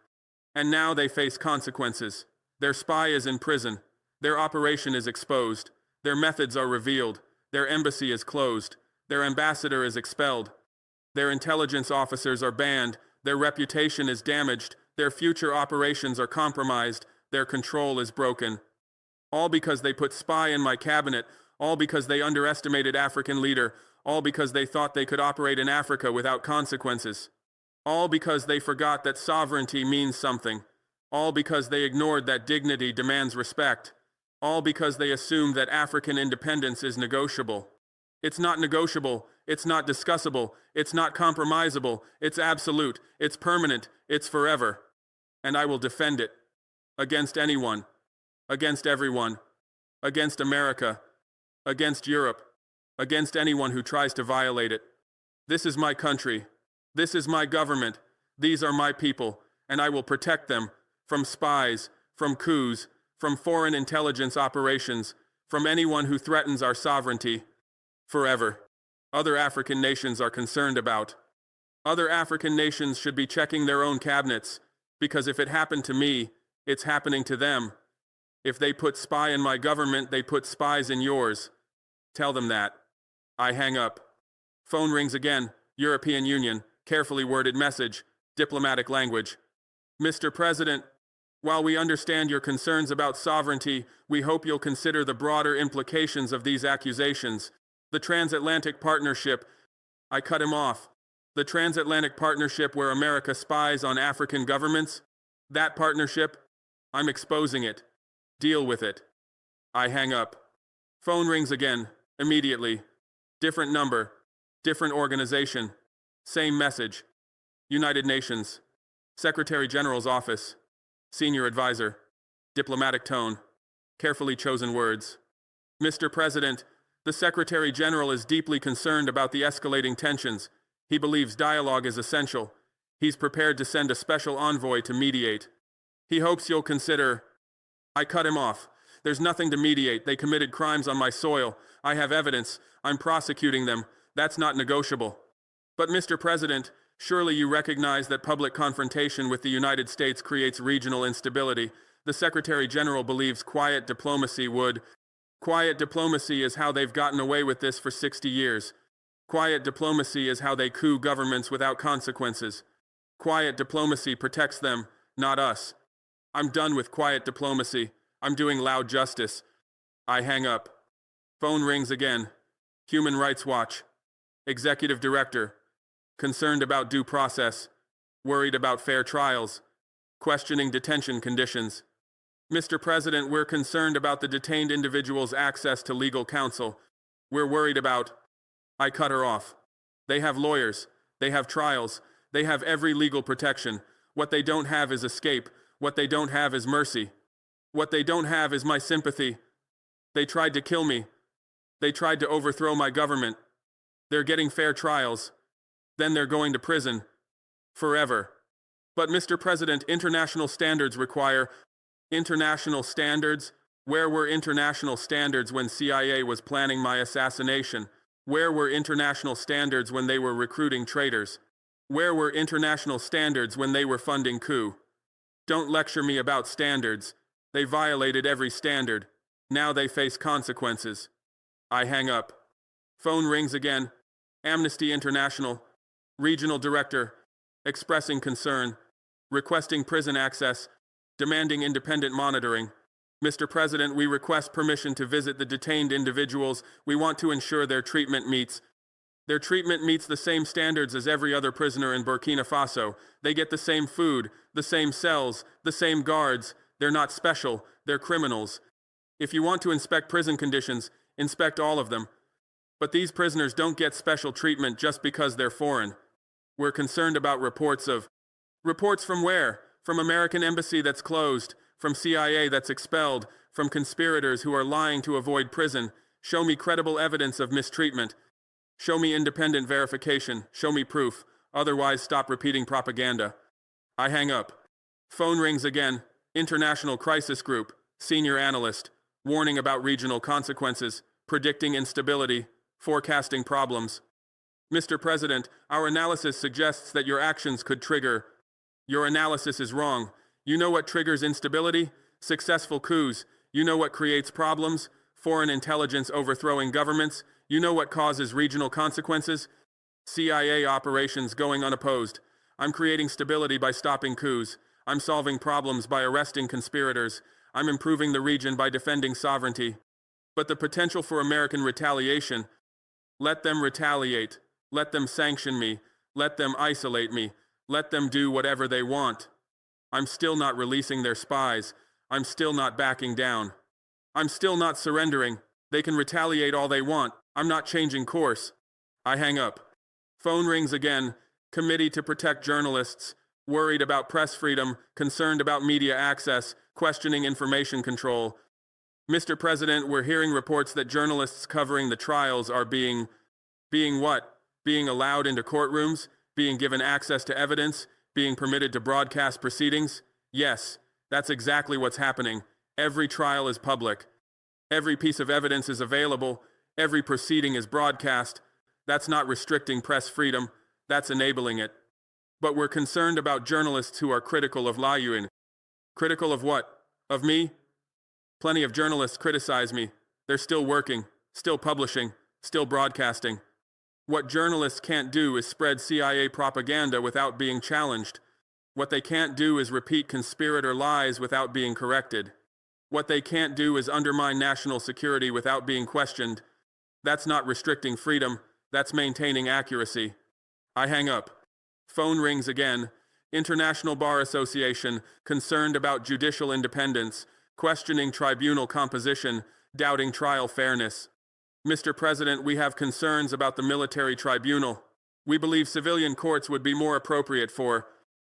Speaker 1: And now they face consequences. Their spy is in prison. Their operation is exposed. Their methods are revealed. Their embassy is closed. Their ambassador is expelled. Their intelligence officers are banned. Their reputation is damaged. Their future operations are compromised. Their control is broken. All because they put spy in my cabinet. All because they underestimated African leader. All because they thought they could operate in Africa without consequences. All because they forgot that sovereignty means something. All because they ignored that dignity demands respect. All because they assumed that African independence is negotiable. It's not negotiable. It's not discussable. It's not compromisable. It's absolute. It's permanent. It's forever. And I will defend it. Against anyone. Against everyone. Against America. Against Europe. Against anyone who tries to violate it. This is my country. This is my government. These are my people, and I will protect them from spies, from coups, from foreign intelligence operations, from anyone who threatens our sovereignty. Forever. Other African nations are concerned about. Other African nations should be checking their own cabinets, because if it happened to me, it's happening to them. If they put spy in my government, they put spies in yours. Tell them that. I hang up. Phone rings again. European Union. Carefully worded message. Diplomatic language. Mr. President, while we understand your concerns about sovereignty, we hope you'll consider the broader implications of these accusations. The transatlantic partnership. I cut him off. The transatlantic partnership where America spies on African governments. That partnership, I'm exposing it. Deal with it. I hang up. Phone rings again. Immediately. Different number. Different organization. Same message. United Nations. Secretary General's office. Senior advisor. Diplomatic tone. Carefully chosen words. Mr. President, the Secretary General is deeply concerned about the escalating tensions. He believes dialogue is essential. He's prepared to send a special envoy to mediate. He hopes you'll consider... I cut him off. There's nothing to mediate. They committed crimes on my soil. I have evidence. I'm prosecuting them. That's not negotiable. But Mr. President, surely you recognize that public confrontation with the United States creates regional instability. The Secretary General believes quiet diplomacy would... Quiet diplomacy is how they've gotten away with this for 60 years. Quiet diplomacy is how they coup governments without consequences. Quiet diplomacy protects them, not us. I'm done with quiet diplomacy. I'm doing loud justice. I hang up. Phone rings again. Human Rights Watch. Executive Director. Concerned about due process. Worried about fair trials. Questioning detention conditions. Mr. President, we're concerned about the detained individual's access to legal counsel. We're worried about... I cut her off. They have lawyers. They have trials. They have every legal protection. What they don't have is escape. What they don't have is mercy. What they don't have is my sympathy. They tried to kill me. They tried to overthrow my government. They're getting fair trials. Then they're going to prison. Forever. But Mr. President, international standards require... International standards? Where were international standards when CIA was planning my assassination? Where were international standards when they were recruiting traitors? Where were international standards when they were funding coup? Don't lecture me about standards. They violated every standard. Now they face consequences. I hang up. Phone rings again. Amnesty International. Regional Director. Expressing concern. Requesting prison access. Demanding independent monitoring. Mr. President, we request permission to visit the detained individuals. We want to ensure their treatment meets the same standards as every other prisoner in Burkina Faso. They get the same food, the same cells, the same guards. They're not special. They're criminals. If you want to inspect prison conditions, inspect all of them. But these prisoners don't get special treatment just because they're foreign. We're concerned about reports from where? From American embassy that's closed, from CIA that's expelled, from conspirators who are lying to avoid prison. Show me credible evidence of mistreatment. Show me independent verification. Show me proof. Otherwise, stop repeating propaganda. I hang up. Phone rings again. International Crisis Group. Senior analyst. Warning about regional consequences. Predicting instability. Forecasting problems. Mr. President, our analysis suggests that your actions could trigger... Your analysis is wrong. You know what triggers instability? Successful coups. You know what creates problems? Foreign intelligence overthrowing governments. You know what causes regional consequences? CIA operations going unopposed. I'm creating stability by stopping coups. I'm solving problems by arresting conspirators. I'm improving the region by defending sovereignty. But the potential for American retaliation... Let them retaliate. Let them sanction me. Let them isolate me. Let them do whatever they want. I'm still not releasing their spies. I'm still not backing down. I'm still not surrendering. They can retaliate all they want. I'm not changing course. I hang up. Phone rings again. Committee to Protect Journalists. Worried about press freedom. Concerned about media access. Questioning information control. Mr. President, we're hearing reports that journalists covering the trials are being what? Being allowed into courtrooms? Being given access to evidence, Being permitted to broadcast proceedings? Yes, that's exactly what's happening. Every trial is public. Every piece of evidence is available. Every proceeding is broadcast. That's not restricting press freedom. That's enabling it. But we're concerned about journalists who are critical of Layuan. Critical of what? Of me? Plenty of journalists criticize me. They're still working, still publishing, still broadcasting. What journalists can't do is spread CIA propaganda without being challenged. What they can't do is repeat conspirator lies without being corrected. What they can't do is undermine national security without being questioned. That's not restricting freedom, that's maintaining accuracy. I hang up. Phone rings again. International Bar Association, concerned about judicial independence, questioning tribunal composition, doubting trial fairness. Mr. President, we have concerns about the military tribunal. We believe civilian courts would be more appropriate for.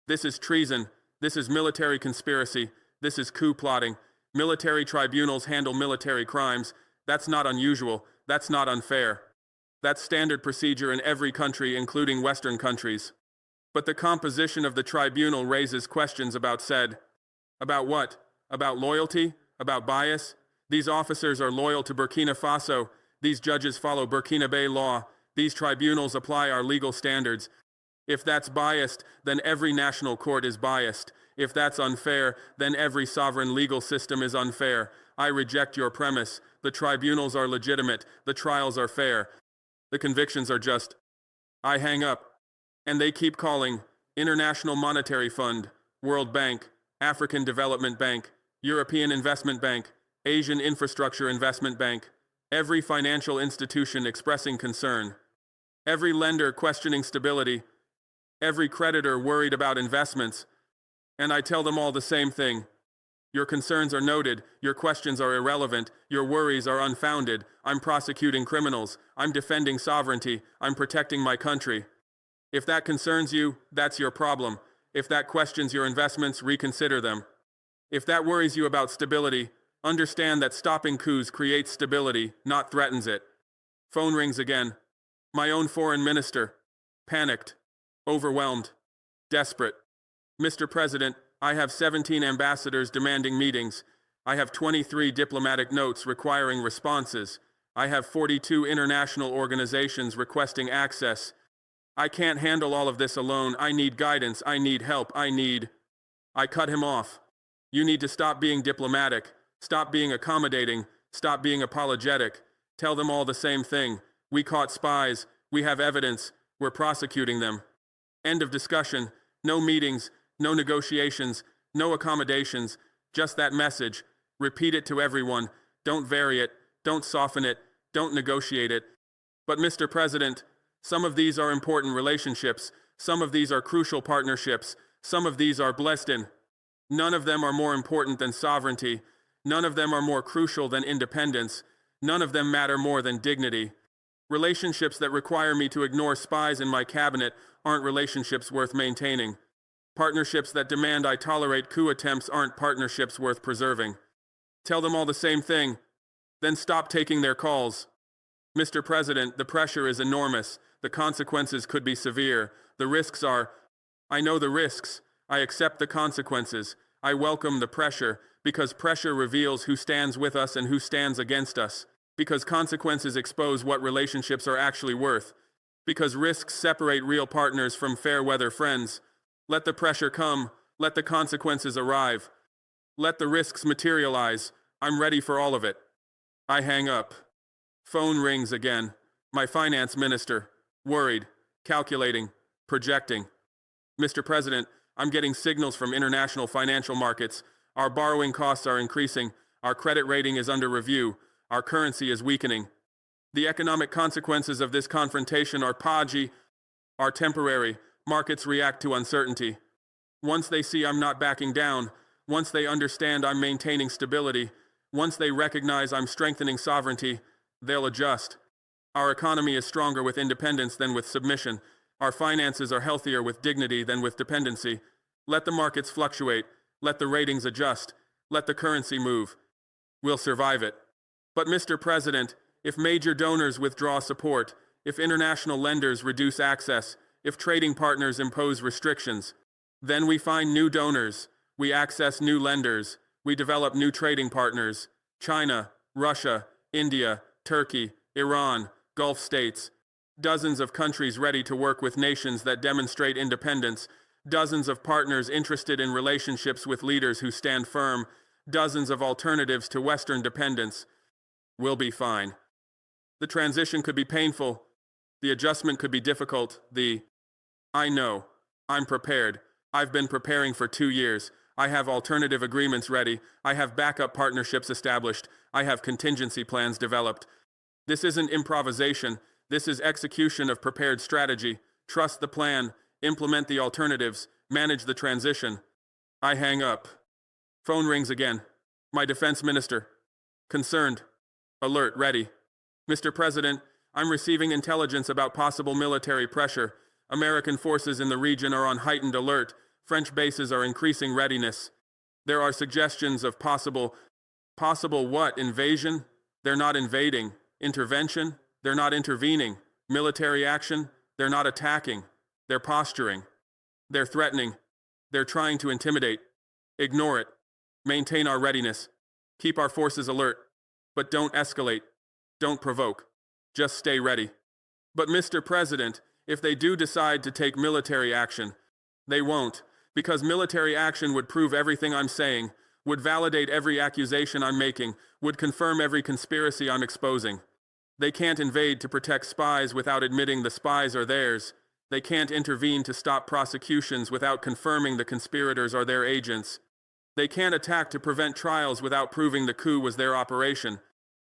Speaker 1: This is treason. This is military conspiracy. This is coup plotting. Military tribunals handle military crimes. That's not unusual. That's not unfair. That's standard procedure in every country, including Western countries. But the composition of the tribunal raises questions about said. About what? About loyalty? About bias? These officers are loyal to Burkina Faso. These judges follow Burkina Faso law. These tribunals apply our legal standards. If that's biased, then every national court is biased. If that's unfair, then every sovereign legal system is unfair. I reject your premise. The tribunals are legitimate. The trials are fair. The convictions are just. I hang up. And they keep calling. International Monetary Fund, World Bank, African Development Bank, European Investment Bank, Asian Infrastructure Investment Bank. Every financial institution expressing concern. Every lender questioning stability. Every creditor worried about investments. And I tell them all the same thing. Your concerns are noted, your questions are irrelevant, your worries are unfounded. I'm prosecuting criminals, I'm defending sovereignty, I'm protecting my country. If that concerns you, that's your problem. If that questions your investments, reconsider them. If that worries you about stability, understand that stopping coups creates stability, not threatens it. Phone rings again. My own foreign minister. Panicked. Overwhelmed. Desperate. Mr. President, I have 17 ambassadors demanding meetings. I have 23 diplomatic notes requiring responses. I have 42 international organizations requesting access. I can't handle all of this alone. I need guidance. I need help. I cut him off. You need to stop being diplomatic. Stop being accommodating. Stop being apologetic. Tell them all the same thing. We caught spies. We have evidence. We're prosecuting them. End of discussion. No meetings. No negotiations. No accommodations. Just that message. Repeat it to everyone. Don't vary it. Don't soften it. Don't negotiate it. But Mr. President, some of these are important relationships. Some of these are crucial partnerships. Some of these are blessed in. None of them are more important than sovereignty. None of them are more crucial than independence. None of them matter more than dignity. Relationships that require me to ignore spies in my cabinet aren't relationships worth maintaining. Partnerships that demand I tolerate coup attempts aren't partnerships worth preserving. Tell them all the same thing. Then stop taking their calls. Mr. President, the pressure is enormous. The consequences could be severe. The risks are. I know the risks. I accept the consequences. I welcome the pressure, because pressure reveals who stands with us and who stands against us. Because consequences expose what relationships are actually worth. Because risks separate real partners from fair-weather friends. Let the pressure come. Let the consequences arrive. Let the risks materialize. I'm ready for all of it. I hang up. Phone rings again. My finance minister. Worried. Calculating. Projecting. Mr. President, I'm getting signals from international financial markets. Our borrowing costs are increasing. Our credit rating is under review. Our currency is weakening. The economic consequences of this confrontation are temporary. Markets react to uncertainty. Once they see I'm not backing down, once they understand I'm maintaining stability, once they recognize I'm strengthening sovereignty, they'll adjust. Our economy is stronger with independence than with submission. Our finances are healthier with dignity than with dependency. Let the markets fluctuate. Let the ratings adjust. Let the currency move. We'll survive it. But Mr. President, if major donors withdraw support, if international lenders reduce access, if trading partners impose restrictions, Then we find new donors, we access new lenders, we develop new trading partners, China, Russia, India, Turkey, Iran, Gulf states, dozens of countries ready to work with nations that demonstrate independence, dozens of partners interested in relationships with leaders who stand firm, dozens of alternatives to Western dependence. We'll be fine. The transition could be painful. The adjustment could be difficult. I know. I'm prepared. I've been preparing for 2 years. I have alternative agreements ready. I have backup partnerships established. I have contingency plans developed. This isn't improvisation. This is execution of prepared strategy. Trust the plan. Implement the alternatives. Manage the transition. I hang up. Phone rings again. My defense minister. Concerned. Alert, ready. Mr. President, I'm receiving intelligence about possible military pressure. American forces in the region are on heightened alert. French bases are increasing readiness. There are suggestions of possible what? Invasion? They're not invading. Intervention? They're not intervening. Military action? They're not attacking. They're posturing. They're threatening. They're trying to intimidate. Ignore it. Maintain our readiness. Keep our forces alert. But don't escalate. Don't provoke. Just stay ready. But Mr. President, if they do decide to take military action, they won't, because military action would prove everything I'm saying, would validate every accusation I'm making, would confirm every conspiracy I'm exposing. They can't invade to protect spies without admitting the spies are theirs. They can't intervene to stop prosecutions without confirming the conspirators are their agents. They can't attack to prevent trials without proving the coup was their operation.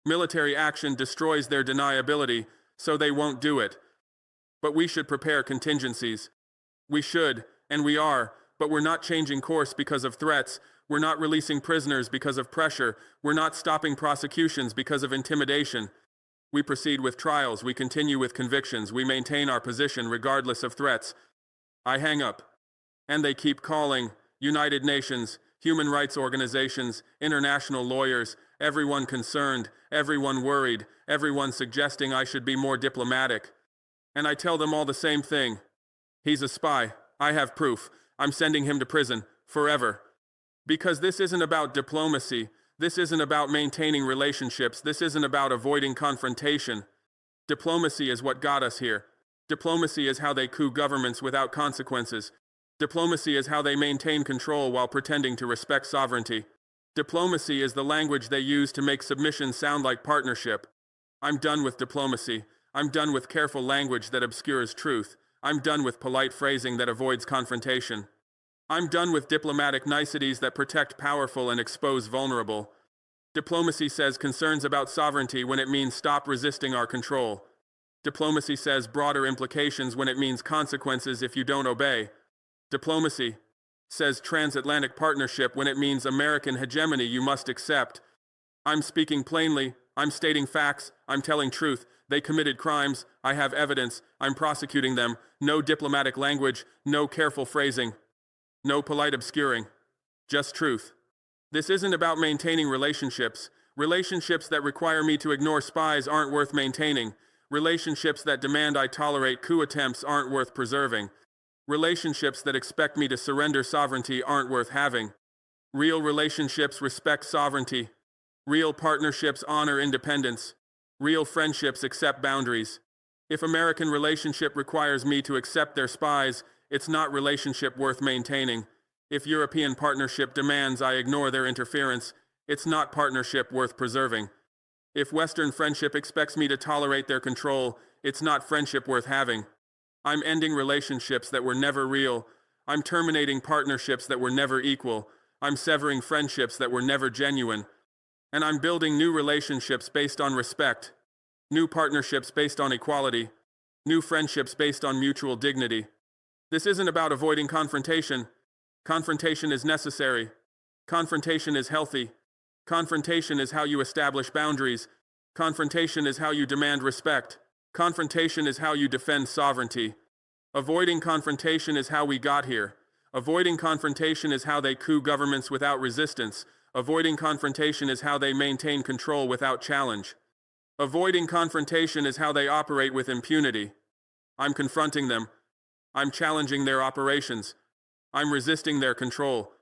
Speaker 1: Military action destroys their deniability, so they won't do it. But we should prepare contingencies. We should, and we are, but we're not changing course because of threats. We're not releasing prisoners because of pressure. We're not stopping prosecutions because of intimidation. We proceed with trials. We continue with convictions. We maintain our position regardless of threats. I hang up. And they keep calling. United Nations, human rights organizations, international lawyers, everyone concerned, everyone worried, everyone suggesting I should be more diplomatic. And I tell them all the same thing. He's a spy. I have proof. I'm sending him to prison, forever. Because this isn't about diplomacy. This isn't about maintaining relationships. This isn't about avoiding confrontation. Diplomacy is what got us here. Diplomacy is how they coup governments without consequences. Diplomacy is how they maintain control while pretending to respect sovereignty. Diplomacy is the language they use to make submission sound like partnership. I'm done with diplomacy. I'm done with careful language that obscures truth. I'm done with polite phrasing that avoids confrontation. I'm done with diplomatic niceties that protect powerful and expose vulnerable. Diplomacy says concerns about sovereignty when it means stop resisting our control. Diplomacy says broader implications when it means consequences if you don't obey. Diplomacy says transatlantic partnership when it means American hegemony you must accept. I'm speaking plainly. I'm stating facts. I'm telling truth. They committed crimes. I have evidence. I'm prosecuting them. No diplomatic language. No careful phrasing. No polite obscuring. Just truth. This isn't about maintaining relationships. Relationships that require me to ignore spies aren't worth maintaining. Relationships that demand I tolerate coup attempts aren't worth preserving. Relationships that expect me to surrender sovereignty aren't worth having. Real relationships respect sovereignty. Real partnerships honor independence. Real friendships accept boundaries. If American relationship requires me to accept their spies, it's not relationship worth maintaining. If European partnership demands I ignore their interference, it's not partnership worth preserving. If Western friendship expects me to tolerate their control, it's not friendship worth having. I'm ending relationships that were never real. I'm terminating partnerships that were never equal. I'm severing friendships that were never genuine. And I'm building new relationships based on respect. New partnerships based on equality. New friendships based on mutual dignity. This isn't about avoiding confrontation. Confrontation is necessary. Confrontation is healthy. Confrontation is how you establish boundaries. Confrontation is how you demand respect. Confrontation is how you defend sovereignty. Avoiding confrontation is how we got here. Avoiding confrontation is how they coup governments without resistance. Avoiding confrontation is how they maintain control without challenge. Avoiding confrontation is how they operate with impunity. I'm confronting them. I'm challenging their operations. I'm resisting their control.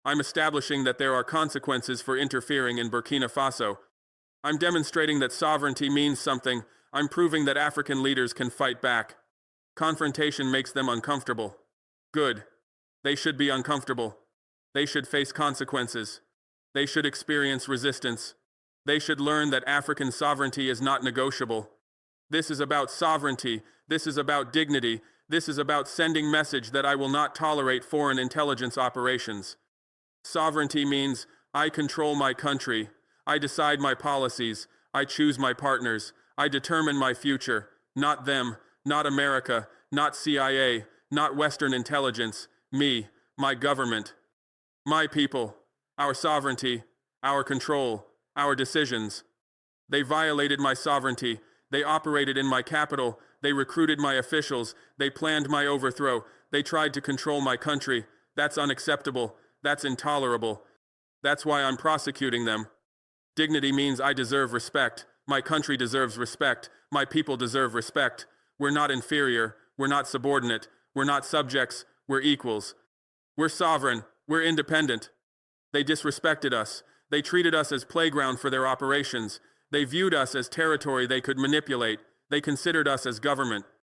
Speaker 1: I'm establishing that there are consequences for interfering in Burkina Faso. I'm demonstrating that sovereignty means something. I'm proving that African leaders can fight back. Confrontation makes them uncomfortable. Good. They should be uncomfortable. They should face consequences. They should experience resistance. They should learn that African sovereignty is not negotiable. This is about sovereignty. This is about dignity. This is about sending message that I will not tolerate foreign intelligence operations. Sovereignty means I control my country. I decide my policies. I choose my partners. I determine my future. Not them, not America, not CIA, not Western intelligence. Me, my government, my people, our sovereignty, our control, our decisions. They violated my sovereignty. They operated in my capital. They recruited my officials. They planned my overthrow. They tried to control my country. That's unacceptable. That's intolerable. That's why I'm prosecuting them. Dignity means I deserve respect. My country deserves respect. My people deserve respect. We're not inferior. We're not subordinate. We're not subjects. We're equals. We're sovereign. We're independent. They disrespected us. They treated us as playground for their operations. They viewed us as territory they could manipulate. They considered us as government.